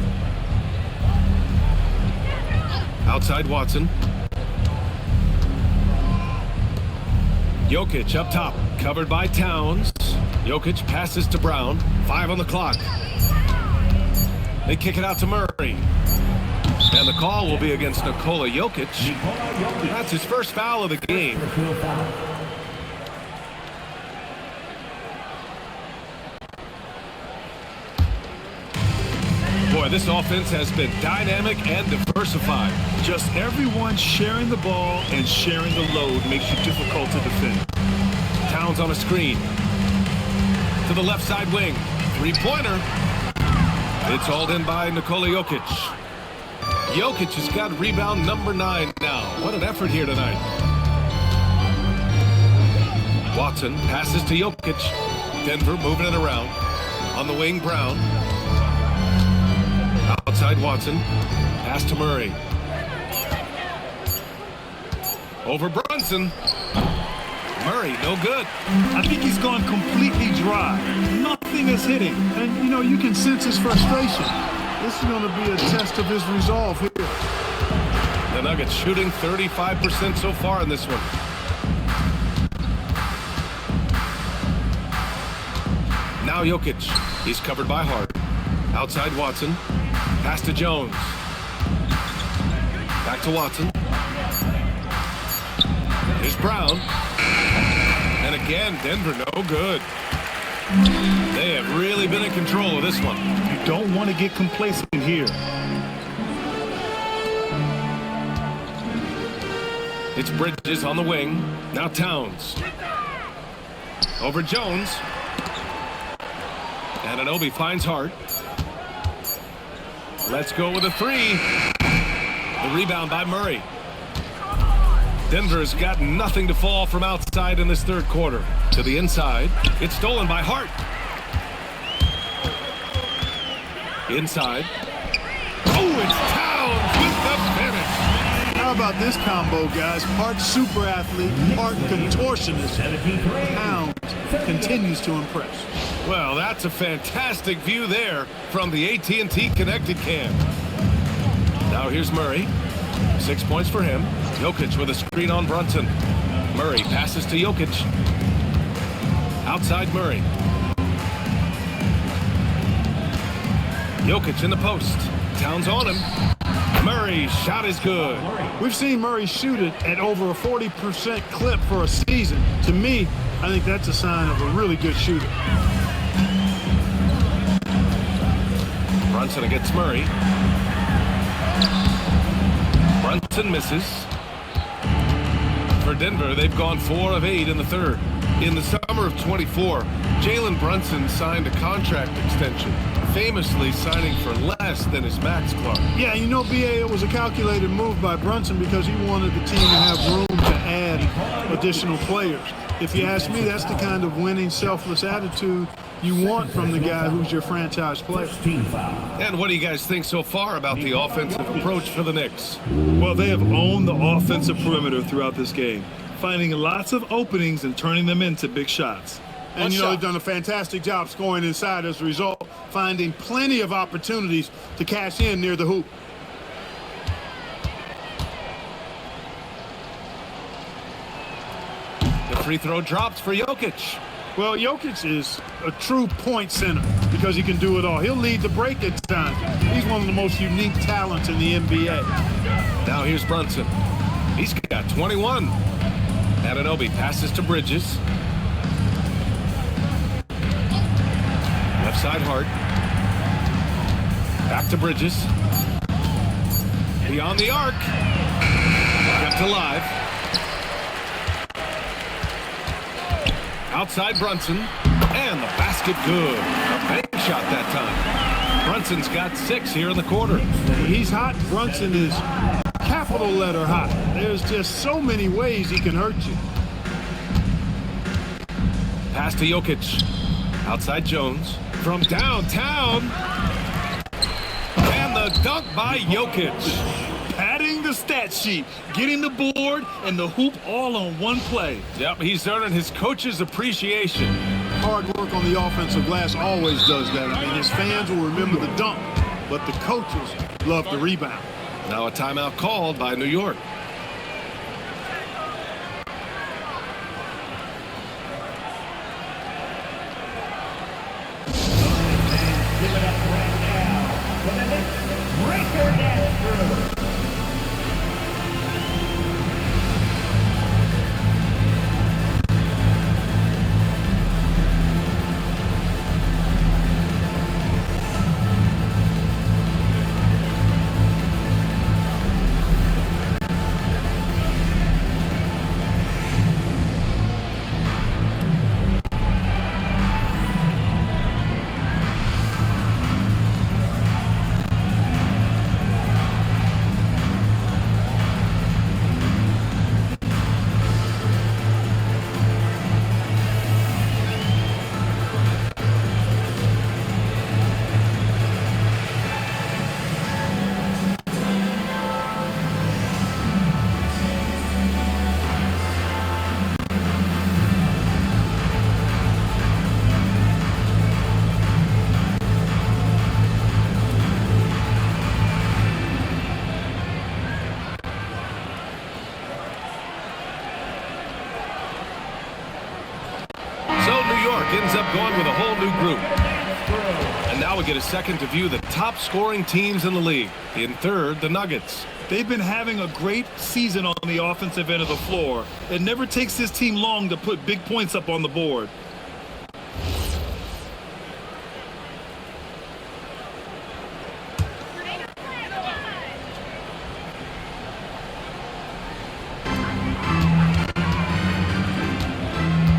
Outside Watson. Jokic up top, covered by Towns. Jokic passes to Brown. 5 on the clock. They kick it out to Murray. And the call will be against Nikola Jokic. That's his first foul of the game. Boy, this offense has been dynamic and diversified. Just everyone sharing the ball and sharing the load makes you difficult to defend. Towns on a screen. To the left side wing. 3-pointer. It's hauled in by Nikola Jokic. Jokic has got rebound number 9 now. What an effort here tonight. Watson passes to Jokic. Denver moving it around. On the wing, Brown. Outside Watson. Pass to Murray. Over Brunson. Murray, no good. I think he's gone completely dry. Nothing is hitting. And, you know, you can sense his frustration. This is going to be a test of his resolve here. The Nuggets shooting 35% so far in this one. Now Jokic. He's covered by Hart. Outside Watson. Pass to Jones. Back to Watson. Here's Brown. And again, Denver no good. They have really been in control of this one. You don't want to get complacent here. It's Bridges on the wing. Now Towns. Over Jones. Anunoby finds Hart. Let's go with a 3. The rebound by Murray. Denver's got nothing to fall from outside in this third quarter. To the inside. It's stolen by Hart. Inside. Oh, it's Towns with the finish. How about this combo, guys? Part super athlete, part contortionist. Towns continues to impress. Well, that's a fantastic view there from the AT&T Connected Cam. Now here's Murray. 6 points for him. Jokic with a screen on Brunson. Murray passes to Jokic. Outside Murray. Jokic in the post. Towns on him. Murray's shot is good. We've seen Murray shoot it at over a 40% clip for a season. To me, I think that's a sign of a really good shooter. Brunson against Murray. Brunson misses. For Denver, they've gone 4 of 8 in the third. In the summer of 24, Jalen Brunson signed a contract extension, famously signing for less than his max club. Yeah, you know, B.A., it was a calculated move by Brunson because he wanted the team to have room to add additional players. If you ask me, that's the kind of winning, selfless attitude you want from the guy who's your franchise player. And what do you guys think so far about the offensive approach for the Knicks? Well, they have owned the offensive perimeter throughout this game, finding lots of openings and turning them into big shots. And, you know, they've done a fantastic job scoring inside as a result, finding plenty of opportunities to cash in near the hoop. The free throw drops for Jokic. Well, Jokic is a true point center because he can do it all. He'll lead the break at times. He's one of the most unique talents in the NBA. Now here's Brunson. He's got 21. Anunoby passes to Bridges. Left side Hart. Back to Bridges. Beyond the arc. Kept alive. Outside Brunson. And the basket good. A bank shot that time. Brunson's got 6 here in the quarter. He's hot. Brunson is capital letter hot. There's just so many ways he can hurt you. Pass to Jokic. Outside Jones. From downtown. And the dunk by Jokic. Padding the stat sheet, getting the board and the hoop all on one play. Yep, he's earning his coach's appreciation. Hard work on the offensive glass always does that. I mean, his fans will remember the dunk, but the coaches love the rebound. Now a timeout called by New York. Ends up going with a whole new group. And now we get a second to view the top scoring teams in the league. In third, the Nuggets. They've been having a great season on the offensive end of the floor. It never takes this team long to put big points up on the board.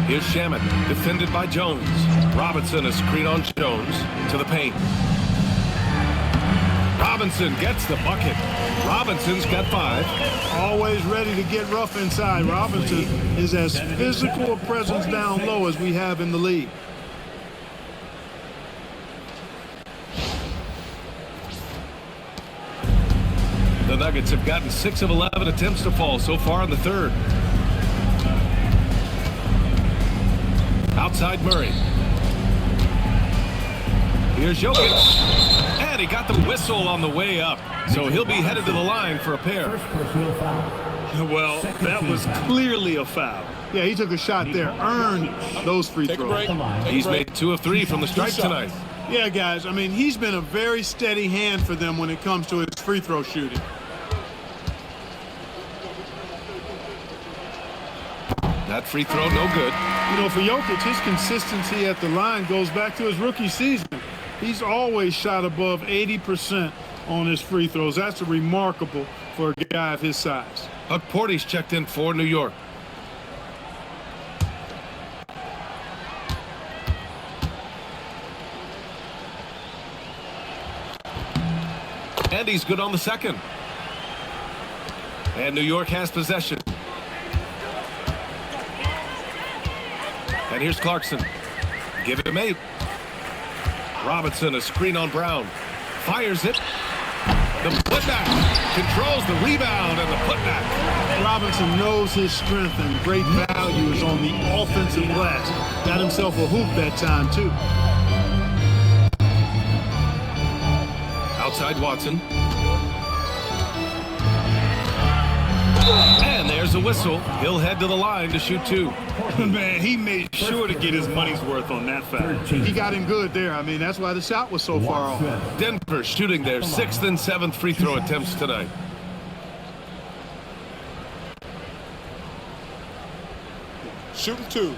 Here's Shamet, defended by Jones. Robinson, a screen on Jones, to the paint. Robinson gets the bucket. Robinson's got 5. Always ready to get rough inside. Robinson is as physical a presence down low as we have in the league. The Nuggets have gotten 6 of 11 attempts to fall so far in the third. Outside Murray. Here's Jokic. And he got the whistle on the way up. So he'll be headed to the line for a pair. Well, that was clearly a foul. Yeah, he took a shot there. Earned those free throws. He's made 2 of 3 from the stripe tonight. Yeah, guys, I mean, he's been a very steady hand for them when it comes to his free throw shooting. That free throw, no good. You know, for Jokic, his consistency at the line goes back to his rookie season. He's always shot above 80% on his free throws. That's remarkable for a guy of his size. Huck Porty's checked in for New York. And he's good on the second. And New York has possession. And here's Clarkson. Give it to 8. Robinson, a screen on Brown. Fires it. The putback. Controls the rebound and the putback. Robinson knows his strength and great value is on the offensive glass. Got himself a hoop that time, too. Outside Watson. And there's a whistle. He'll head to the line to shoot 2. Man, he made sure to get his money's worth on that foul. He got him good there. I mean, that's why the shot was so far off. Denver shooting their 6th and 7th free throw attempts tonight. Shooting 2.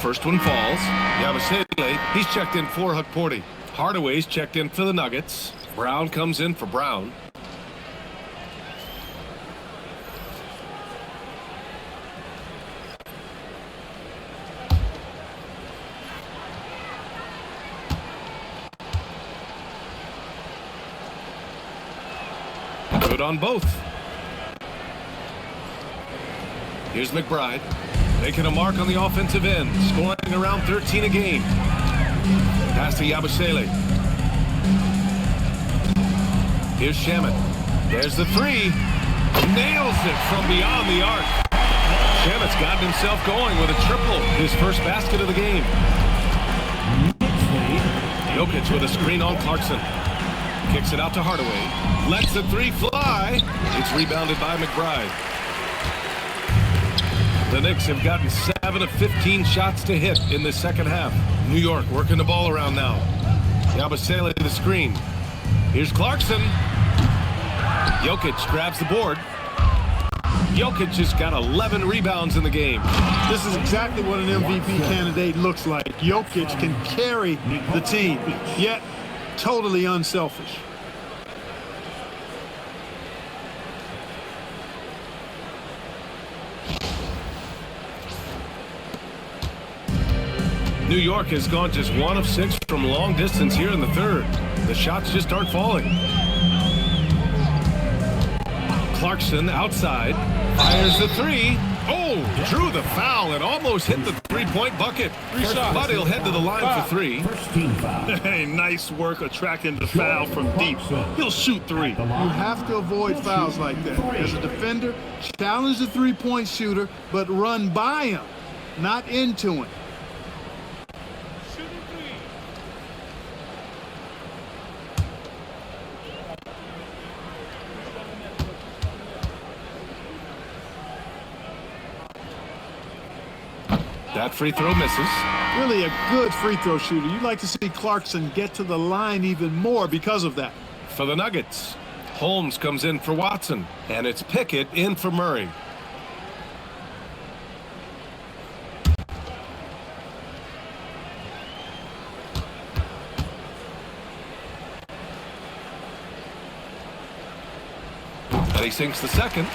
First one falls. Yabusele, he's checked in for Hukporti. Hardaway's checked in for the Nuggets. Brown comes in for Brown. Good on both. Here's McBride. Making a mark on the offensive end, scoring around 13 a game. Pass to Yabusele. Here's Shamet. There's the 3. Nails it from beyond the arc. Shamet's gotten himself going with a triple, his first basket of the game. Jokic with a screen on Clarkson. Kicks it out to Hardaway. Lets the 3 fly. It's rebounded by McBride. The Knicks have gotten 7 of 15 shots to hit in the second half. New York working the ball around now. Yabusele to the screen. Here's Clarkson. Jokic grabs the board. Jokic has got 11 rebounds in the game. This is exactly what an MVP candidate looks like. Jokic can carry the team, yet totally unselfish. New York has gone just 1 of 6 from long distance here in the third. The shots just aren't falling. Clarkson outside, fires the 3. Oh, drew the foul and almost hit the 3-point bucket. But he'll head to the line for 3. Hey, nice work attracting the foul from deep. He'll shoot 3. You have to avoid fouls like that. As a defender, challenge the 3-point shooter, but run by him, not into him. That free throw misses. Really a good free throw shooter. You'd like to see Clarkson get to the line even more because of that. For the Nuggets, Holmes comes in for Watson, and it's Pickett in for Murray. And he sinks the second.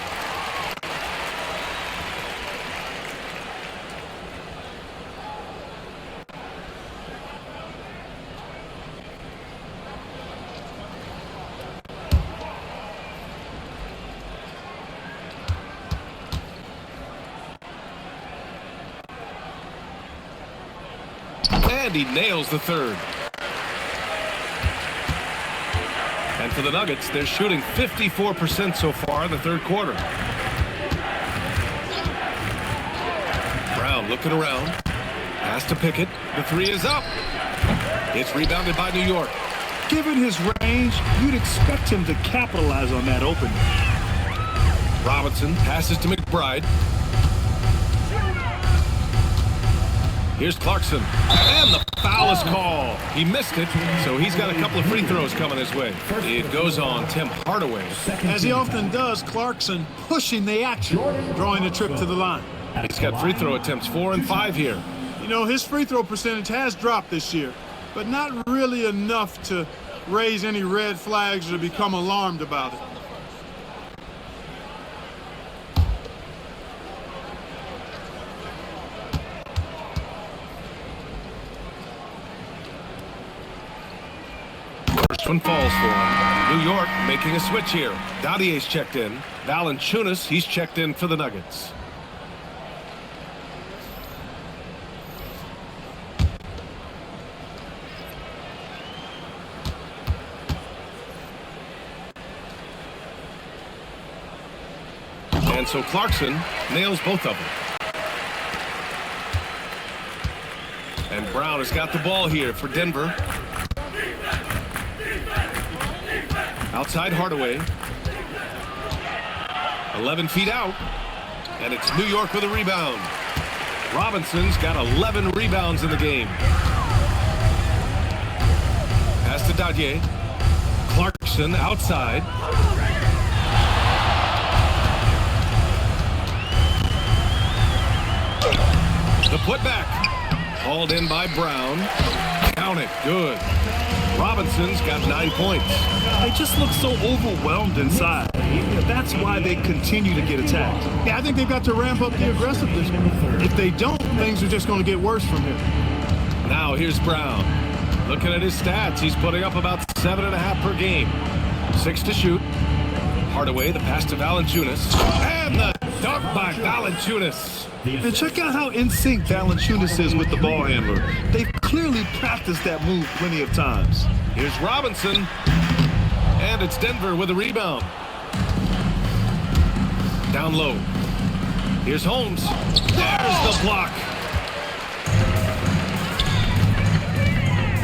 And he nails the third. And for the Nuggets, they're shooting 54% so far in the third quarter. Brown looking around. Pass to Pickett. The 3 is up. It's rebounded by New York. Given his range, you'd expect him to capitalize on that opening. Robinson passes to McBride. Here's Clarkson, and the foul is called. He missed it, so he's got a couple of free throws coming his way. It goes on Tim Hardaway. As he often does, Clarkson pushing the action, drawing a trip to the line. He's got free throw attempts 4 and 5 here. You know, his free throw percentage has dropped this year, but not really enough to raise any red flags or become alarmed about it. First one falls for him. New York making a switch here. Daudier's checked in. Valanciunas, he's checked in for the Nuggets. And so Clarkson nails both of them. Brown has got the ball here for Denver. Outside Hardaway. 11 feet out. And it's New York with a rebound. Robinson's got 11 rebounds in the game. Pass to Dadier. Clarkson outside. The putback. Hauled in by Brown. Count it. Good. Robinson's got 9 points. They just look so overwhelmed inside. That's why they continue to get attacked. Yeah, I think they've got to ramp up the aggressiveness. If they don't, things are just going to get worse from here. Now here's Brown. Looking at his stats, he's putting up about 7.5 per game. 6 to shoot. Hardaway, the pass to Valanciunas. And the dunk by Valanciunas. And check out how in sync Valanciunas is with the ball handler. They've clearly practiced that move plenty of times. Here's Robinson. And it's Denver with a rebound. Down low. Here's Holmes. There's the block.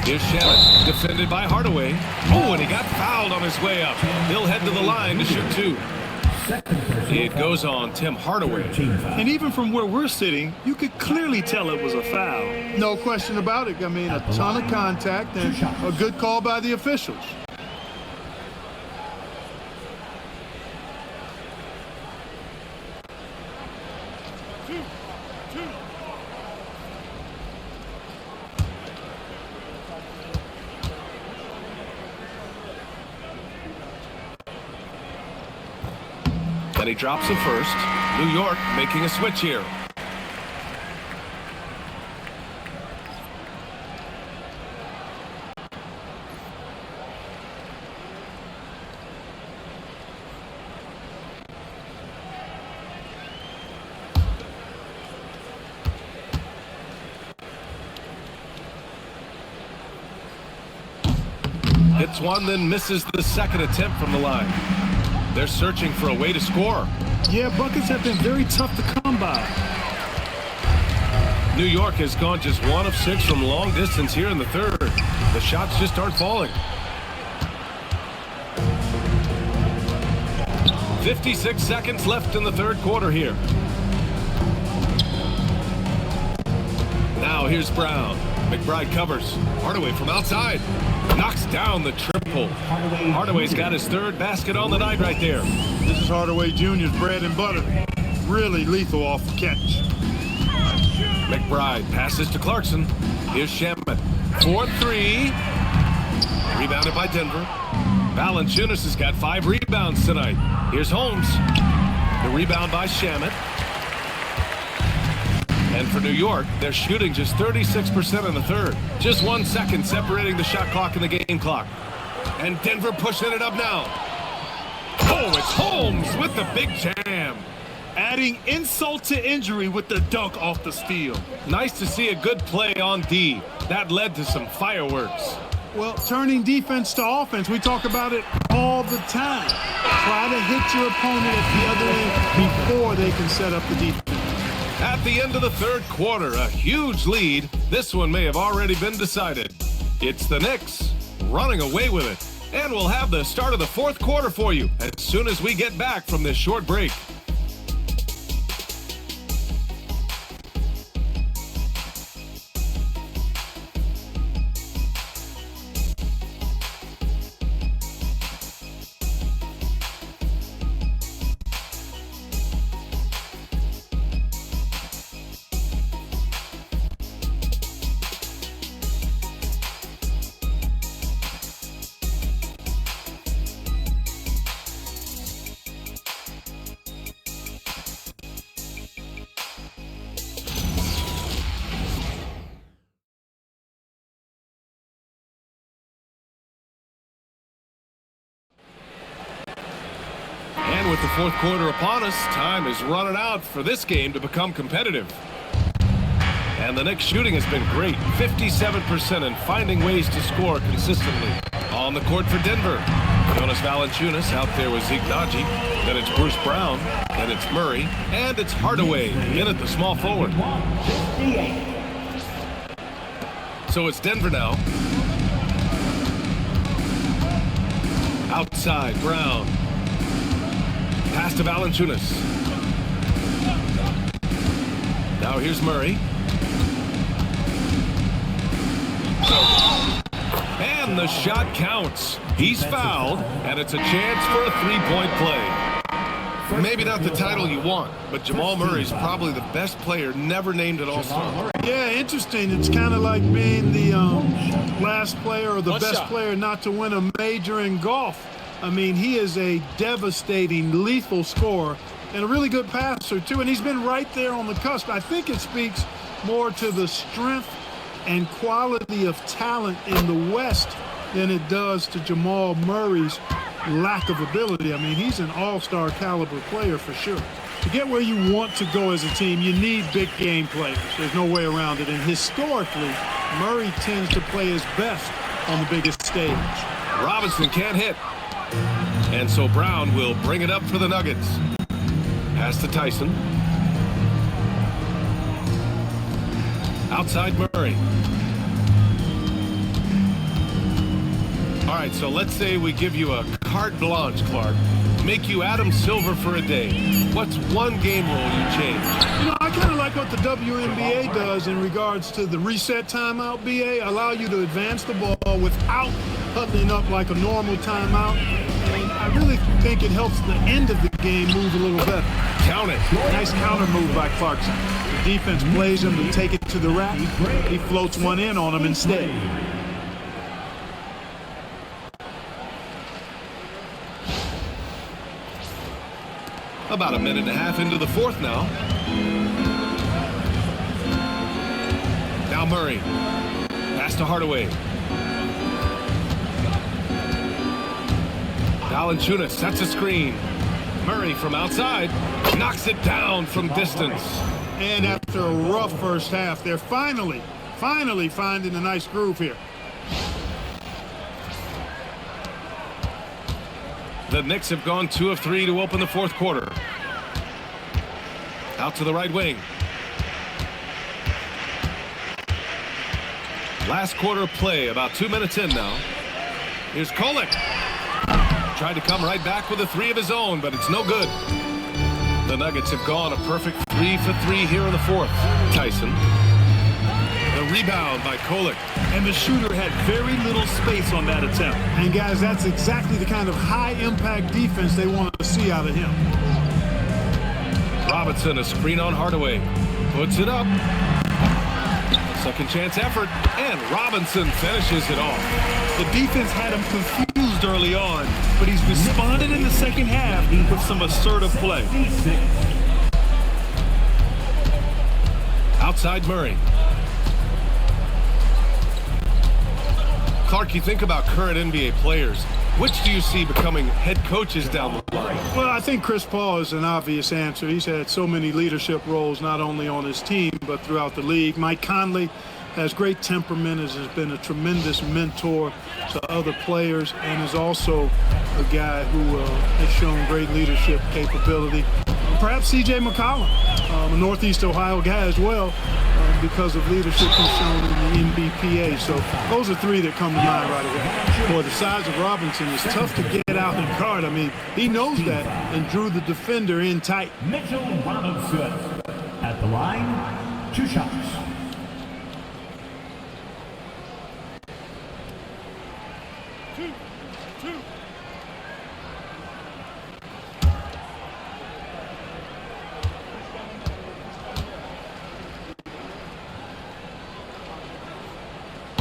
Here's Shannon, defended by Hardaway. Oh, and he got fouled on his way up. He'll head to the line to shoot 2. It goes on Tim Hardaway. And even from where we're sitting, you could clearly tell it was a foul. No question about it. I mean, a ton of contact and a good call by the officials. And he drops the first. New York making a switch here. Hits one, then misses the second attempt from the line. They're searching for a way to score. Yeah, buckets have been very tough to come by. New York has gone just 1 of 6 from long distance here in the third. The shots just aren't falling. 56 seconds left in the third quarter here. Now here's Brown. McBride covers. Hardaway from outside. Knocks down the triple. Hardaway's got his third basket on the night right there. This is Hardaway Jr.'s bread and butter. Really lethal off the catch. McBride passes to Clarkson. Here's Shamet. 4-3. Rebounded by Denver. Valanciunas has got 5 rebounds tonight. Here's Holmes. The rebound by Shamet. And for New York, they're shooting just 36% in the third. Just 1 second separating the shot clock and the game clock. And Denver pushing it up now. Oh, it's Holmes with the big jam. Adding insult to injury with the dunk off the steal. Nice to see a good play on D. That led to some fireworks. Well, turning defense to offense, we talk about it all the time. Try to hit your opponent at the other end before they can set up the defense. At the end of the third quarter, a huge lead. This one may have already been decided. It's the Knicks running away with it. And we'll have the start of the fourth quarter for you as soon as we get back from this short break. And with the fourth quarter upon us, time is running out for this game to become competitive. And the Knicks shooting has been great, 57% and finding ways to score consistently. On the court for Denver, Jonas Valanciunas out there with Zeke Naji. Then it's Bruce Brown, then it's Murray, and it's Hardaway in at the small forward. So it's Denver now. Outside, Brown. Pass to Valanciunas. Now here's Murray. And the shot counts. He's fouled, and it's a chance for a three-point play. Maybe not the title you want, but Jamal Murray's probably the best player never named an All-Star. Yeah, interesting. It's kind of like being the last player or the best player not to win a major in golf. I mean, he is a devastating, lethal scorer and a really good passer, too. And he's been right there on the cusp. I think it speaks more to the strength and quality of talent in the West than it does to Jamal Murray's lack of ability. I mean, he's an all-star caliber player for sure. To get where you want to go as a team, you need big game players. There's no way around it. And historically, Murray tends to play his best on the biggest stage. Robinson can't hit. And so Brown will bring it up for the Nuggets. Pass to Tyson. Outside Murray. All right, so let's say we give you a carte blanche, Clark. Make you Adam Silver for a day. What's one game rule you change? You know, I kind of like what the WNBA does in regards to the reset timeout, BA. Allow you to advance the ball without huddling up like a normal timeout. And I really think it helps the end of the game move a little better. Count it. Nice counter move by Clarkson. The defense plays him to take it to the rack. He floats one in on him instead. About a minute and a half into the fourth now. Now Murray. Pass to Hardaway. Valanciunas sets a screen. Murray from outside knocks it down from distance. And after a rough first half, they're finally finding a nice groove here. The Knicks have gone 2 of 3 to open the fourth quarter. Out to the right wing. Last quarter of play, about 2 minutes in now. Here's Kolek. Tried to come right back with a three of his own, but it's no good. The Nuggets have gone a perfect 3 for 3 here in the fourth. Tyson. The rebound by Kolek. And the shooter had very little space on that attempt. And guys, that's exactly the kind of high-impact defense they want to see out of him. Robinson, a screen on Hardaway. Puts it up. Second chance effort, and Robinson finishes it off. The defense had him confused early on, but he's responded in the second half with some assertive play. Outside Murray. Clark, you think about current NBA players. Which do you see becoming head coaches down the line? Well, I think Chris Paul is an obvious answer. He's had so many leadership roles, not only on his team, but throughout the league. Mike Conley has great temperament, has been a tremendous mentor to other players, and is also a guy who has shown great leadership capability. Perhaps C.J. McCollum, a Northeast Ohio guy as well, because of leadership he's shown in the NBPA. So those are three that come to mind right away. Boy, the size of Robinson is tough to get out and guard. I mean, he knows that and drew the defender in tight. Mitchell Robinson at the line, 2 shots.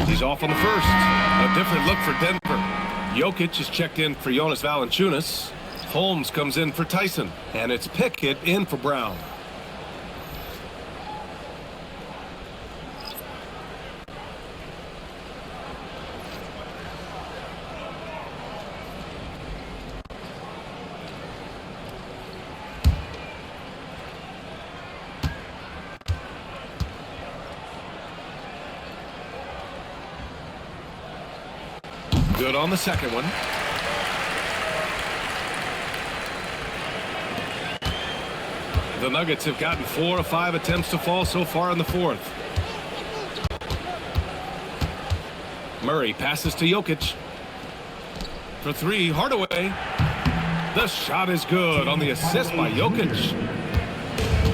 He's off on the first. A different look for Denver. Jokic is checked in for Jonas Valanciunas. Holmes comes in for Tyson. And it's Pickett in for Brown. Good on the second one. The Nuggets have gotten 4 of 5 attempts to fall so far in the fourth. Murray passes to Jokic. For three, Hardaway. The shot is good on the assist by Jokic.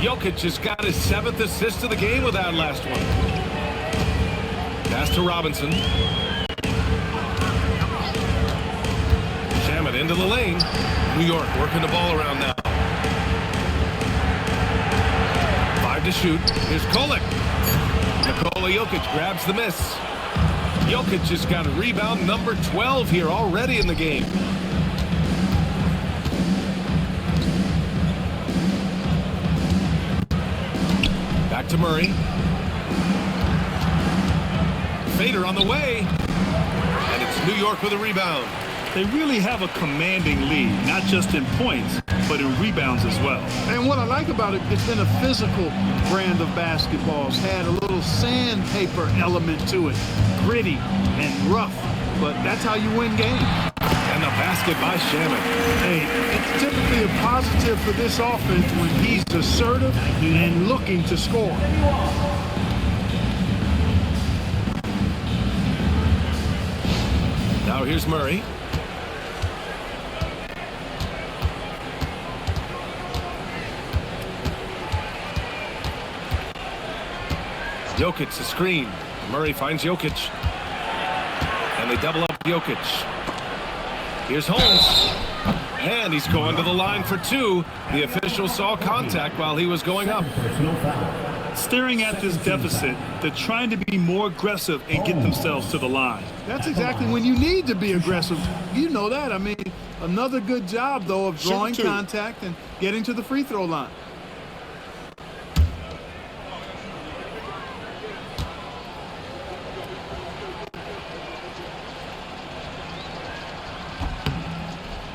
Jokic has got his 7th assist of the game with that last one. Pass to Robinson. Shamet into the lane. New York working the ball around now. 5 to shoot. Here's Kolek. Nikola Jokic grabs the miss. Jokic has got a rebound number 12 here already in the game. Back to Murray. Fader on the way. And it's New York with a rebound. They really have a commanding lead, not just in points, but in rebounds as well. And what I like about it, it's been a physical brand of basketball. It's had a little sandpaper element to it. Gritty and rough, but that's how you win games. And the basket by Shamet. Hey, it's typically a positive for this offense when he's assertive and looking to score. Now here's Murray. Jokic the screen. Murray finds Jokic. And they double up Jokic. Here's Holmes. And he's going to the line for 2. The official saw contact while he was going up. Staring at this deficit, they're trying to be more aggressive and get themselves to the line. That's exactly when you need to be aggressive. You know that. I mean, another good job, though, of drawing contact and getting to the free throw line.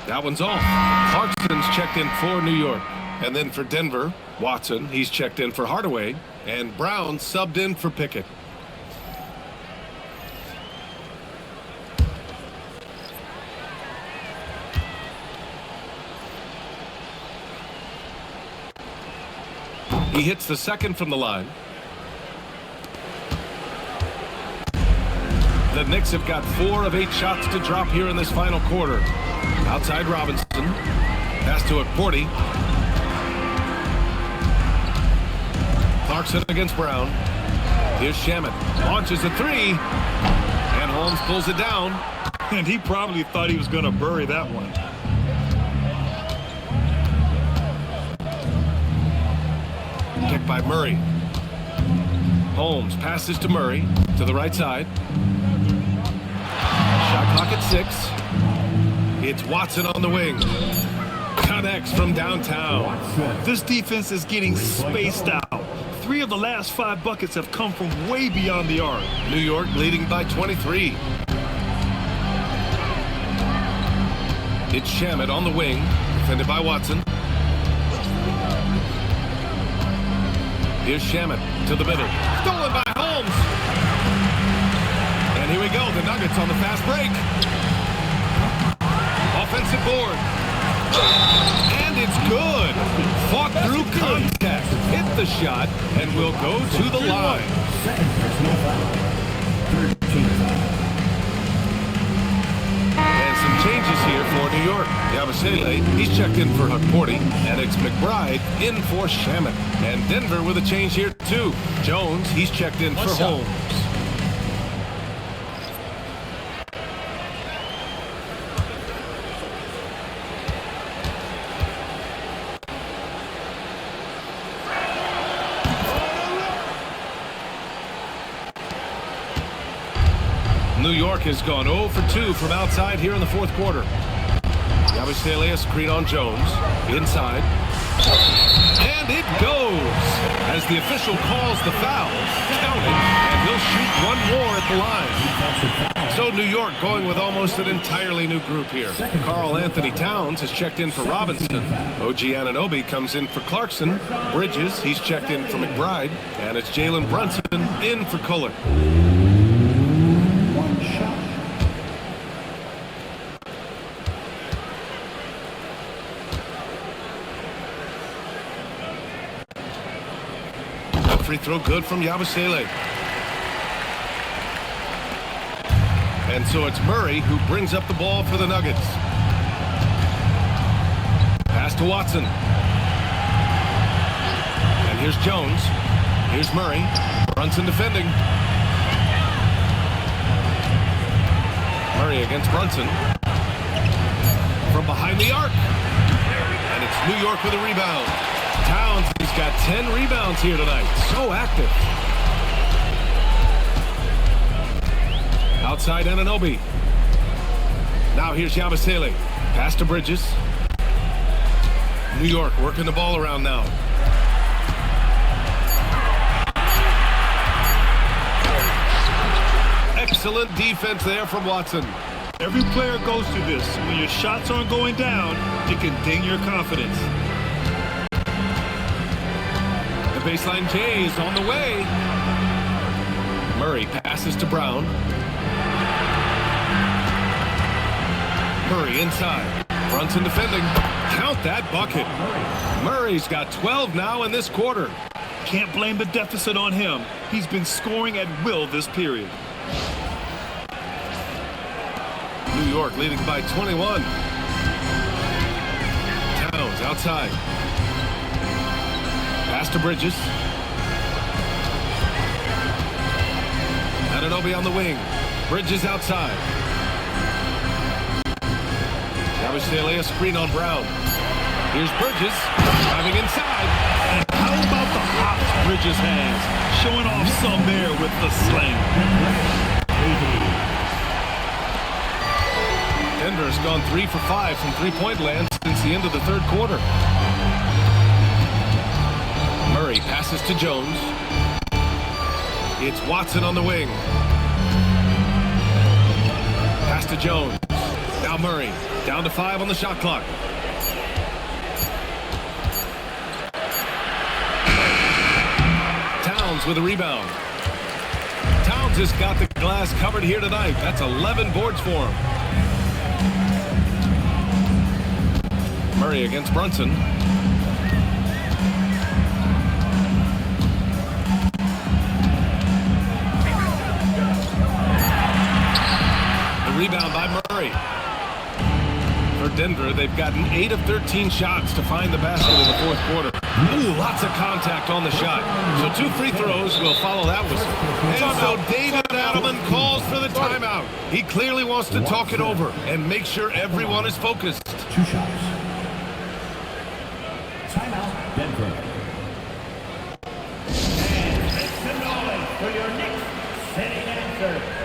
That one's off. Clarkson's checked in for New York. And then for Denver, Watson, he's checked in for Hardaway. And Brown subbed in for Pickett. He hits the second from the line. The Knicks have got 4 of 8 shots to drop here in this final quarter. Outside Robinson. Pass to Porty. Clarkson against Brown. Here's Shamet. Launches a 3. And Holmes pulls it down. And he probably thought he was going to bury that one. Kick by Murray. Holmes passes to Murray. To the right side. Shot clock at 6. It's Watson on the wing. Connects from downtown. This defense is getting spaced out. 3 of the last 5 buckets have come from way beyond the arc. New York leading by 23. It's Shamet on the wing. Defended by Watson. Here's Shamet to the middle. Stolen by Holmes. And here we go. The Nuggets on the fast break. Offensive board. And it's good. Fought through contact. Hit the shot and will go to the line. And some changes here for New York. Yabusele, he's checked in for Porty. And it's McBride in for Shamet. And Denver with a change here too. Jones, he's checked in for Holmes. New York has gone 0 for 2 from outside here in the 4th quarter. Yabusele, a screen on Jones. Inside. And it goes! As the official calls the foul. Counted. And he'll shoot 1 more at the line. So New York going with almost an entirely new group here. Karl Anthony Towns has checked in for Robinson. OG Anunoby comes in for Clarkson. Bridges, he's checked in for McBride. And it's Jalen Brunson in for Kohler. Free throw good from Yabusele. And so it's Murray who brings up the ball for the Nuggets. Pass to Watson. And here's Jones. Here's Murray. Brunson defending. Murray against Brunson. From behind the arc. And it's New York with a rebound. Towns has got 10 rebounds here tonight. So active. Outside Anunoby. Now here's Yabusele. Pass to Bridges. New York working the ball around now. Excellent defense there from Watson. Every player goes through this. When your shots aren't going down, it can ding your confidence. The baseline J is on the way. Murray passes to Brown. Murray inside. Brunson defending. Count that bucket. Murray's got 12 now in this quarter. Can't blame the deficit on him. He's been scoring at will this period. New York leading by 21. Towns outside. Pass to Bridges. Anunoby on the wing. Bridges outside. Yabusele a screen on Brown. Here's Bridges driving inside. And how about the hops Bridges has? Showing off some there with the slam. Denver's gone 3 for 5 from three-point land since the end of the third quarter. Murray passes to Jones. It's Watson on the wing. Pass to Jones. Now Murray. Down to 5 on the shot clock. Towns with a rebound. Towns has got the glass covered here tonight. That's 11 boards for him. Murray against Brunson. The rebound by Murray. For Denver, they've gotten 8 of 13 shots to find the basket in the fourth quarter. Ooh, lots of contact on the shot. So 2 free throws will follow that whistle. And so David Adelman calls for the timeout. He clearly wants to talk it over and make sure everyone is focused. 2 shots. Timeout, Denver. And make some noise for your next setting answer.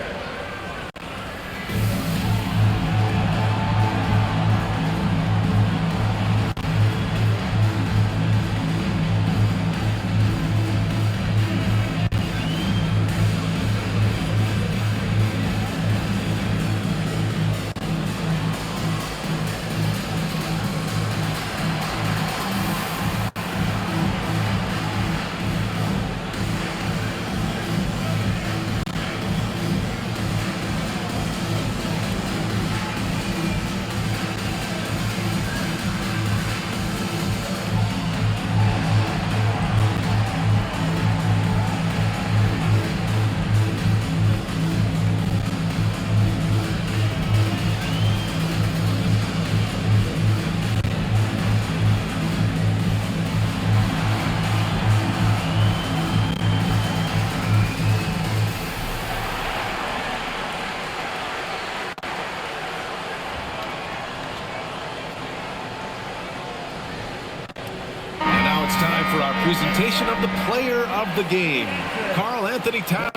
Presentation of the player of the game, Karl Anthony Towns.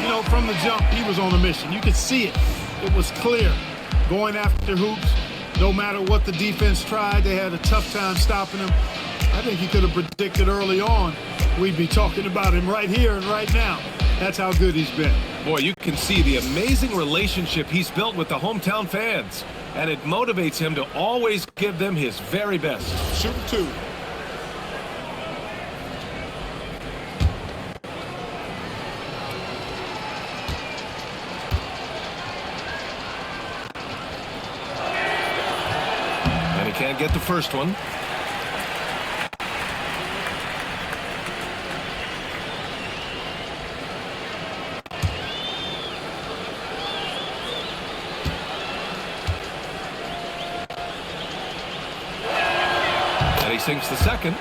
You know, from the jump, he was on a mission. You could see it. It was clear. Going after hoops, no matter what the defense tried, they had a tough time stopping him. I think he could have predicted early on we'd be talking about him right here and right now. That's how good he's been. Boy, you can see the amazing relationship he's built with the hometown fans, and it motivates him to always give them his very best. Shoot 2. Can't get the first one. sinks the second.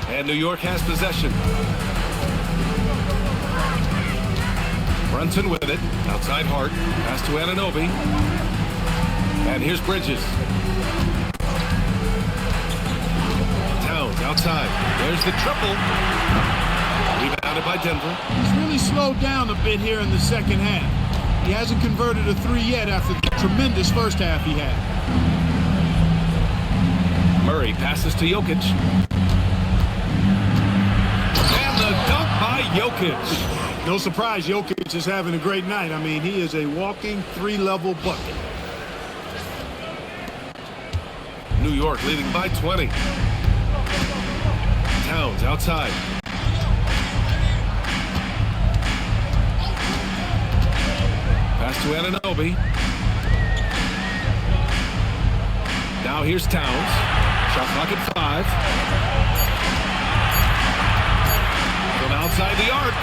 And New York has possession. Brunson with it. Outside Hart. Pass to Anunoby. And here's Bridges. Towns outside. There's the triple. Rebounded by Denver. He's really slowed down a bit here in the second half. He hasn't converted a three yet after the tremendous first half he had. Murray passes to Jokic. And the dunk by Jokic. No surprise, Jokic is having a great night. I mean, he is a walking three-level bucket. New York leading by 20. Towns outside. Pass to Anunoby. Now here's Towns. Shot clock at 5. From outside the arc.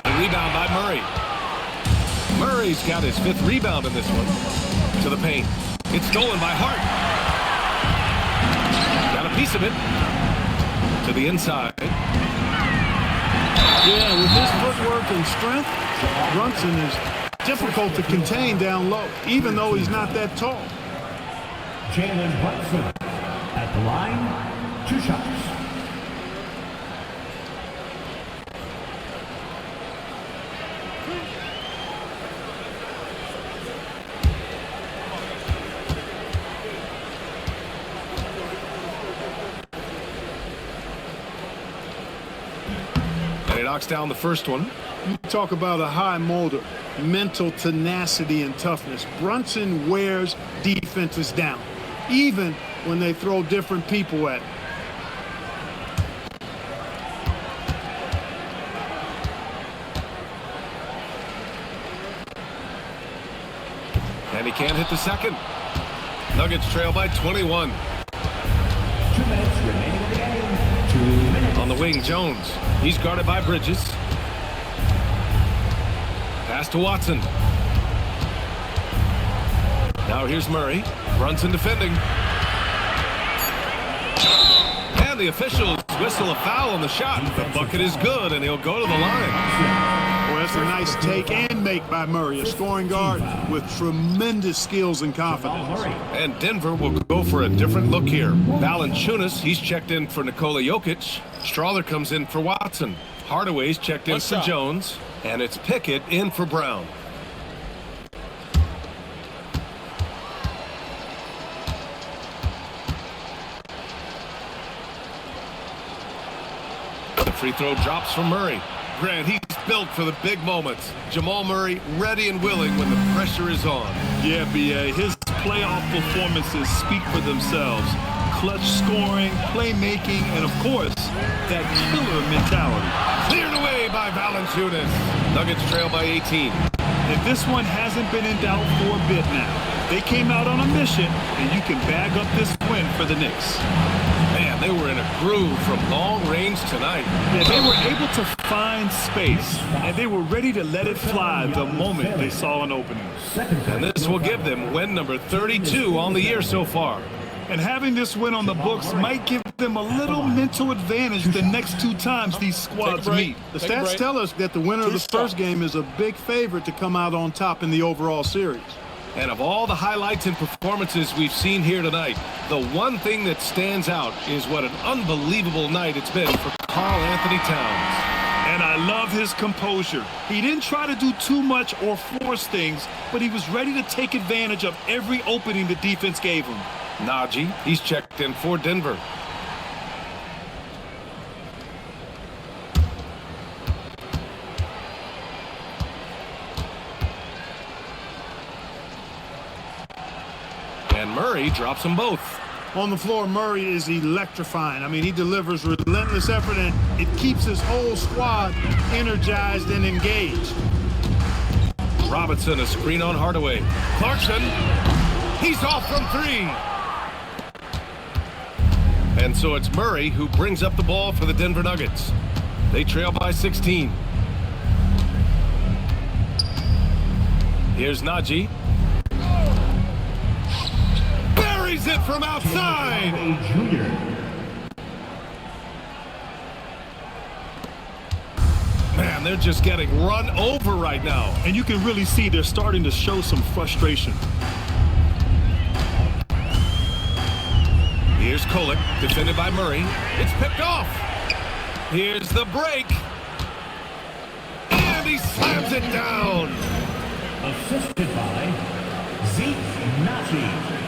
The rebound by Murray. Murray's got his 5th rebound in this one. To the paint. It's stolen by Hart. Got a piece of it. To the inside. Yeah, with his footwork and strength, Brunson is difficult to contain down low, even though he's not that tall. Jalen Brunson at the line, 2 shots. And he knocks down the first one. You talk about a high motor, mental tenacity and toughness. Brunson wears defenses down, even when they throw different people at him. And he can't hit the second. Nuggets trail by 21. 2 minutes remaining in the game. 2 minutes. On the wing, Jones. He's guarded by Bridges. Pass to Watson. Now here's Murray. Brunson defending. And the officials whistle a foul on the shot. The bucket is good, and he'll go to the line. Well, that's a nice take and make by Murray, a scoring guard with tremendous skills and confidence. And Denver will go for a different look here. Valanciunas, he's checked in for Nikola Jokic. Strawler comes in for Watson. Hardaway's checked in for Jones. And it's Pickett in for Brown. The free throw drops from Murray. Grant, he's built for the big moments. Jamal Murray ready and willing when the pressure is on. Yeah, B.A., his playoff performances speak for themselves. Clutch scoring, playmaking, and, of course, that killer mentality. Cleared away by Valanciunas. Nuggets trail by 18. And this one hasn't been in doubt for a bit now. They came out on a mission, and you can bag up this win for the Knicks. Man, they were in a groove from long range tonight. Yeah, they were able to find space, and they were ready to let it fly the moment they saw an opening. And this will give them win number 32 on the year so far. And having this win on the books might give them a little mental advantage the next 2 times these squads meet. The stats tell us that the winner of the first game is a big favorite to come out on top in the overall series. And of all the highlights and performances we've seen here tonight, the one thing that stands out is what an unbelievable night it's been for Karl Anthony Towns. And I love his composure. He didn't try to do too much or force things, but he was ready to take advantage of every opening the defense gave him. Najee, he's checked in for Denver. And Murray drops them both. On the floor, Murray is electrifying. I mean, he delivers relentless effort, and it keeps his whole squad energized and engaged. Robinson, a screen on Hardaway. Clarkson, he's off from 3. And so it's Murray who brings up the ball for the Denver Nuggets. They trail by 16. Here's Najee. Buries lays it from outside. Junior. Man, they're just getting run over right now. And you can really see they're starting to show some frustration. Here's Kolek, defended by Murray. It's picked off. Here's the break. And he slams it down. Assisted by Zeke Nazi.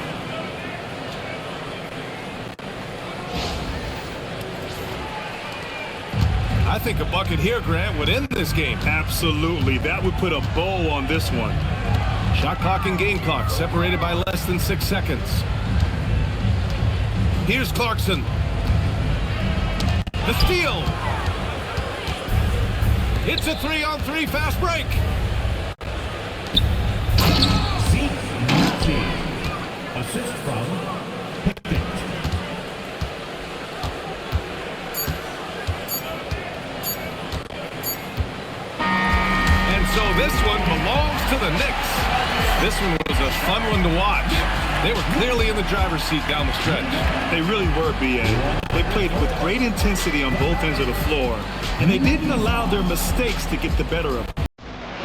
I think a bucket here, Grant, would end this game. Absolutely. That would put a bow on this one. Shot clock and game clock separated by less than 6 seconds. Here's Clarkson. The steal. It's a 3-on-3 fast break. Zeke Nazi. Assist from Pickett. And so this one belongs to the Knicks. This one was a fun one to watch. They were clearly in the driver's seat down the stretch. They really were, B.A. They played with great intensity on both ends of the floor, and they didn't allow their mistakes to get the better of them.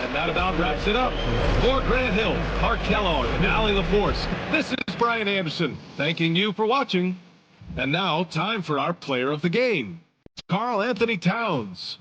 And that about wraps it up. For Grant Hill, Clark Kellogg, and Allie LaForce, this is Brian Anderson, thanking you for watching. And now, time for our player of the game, Karl Anthony Towns.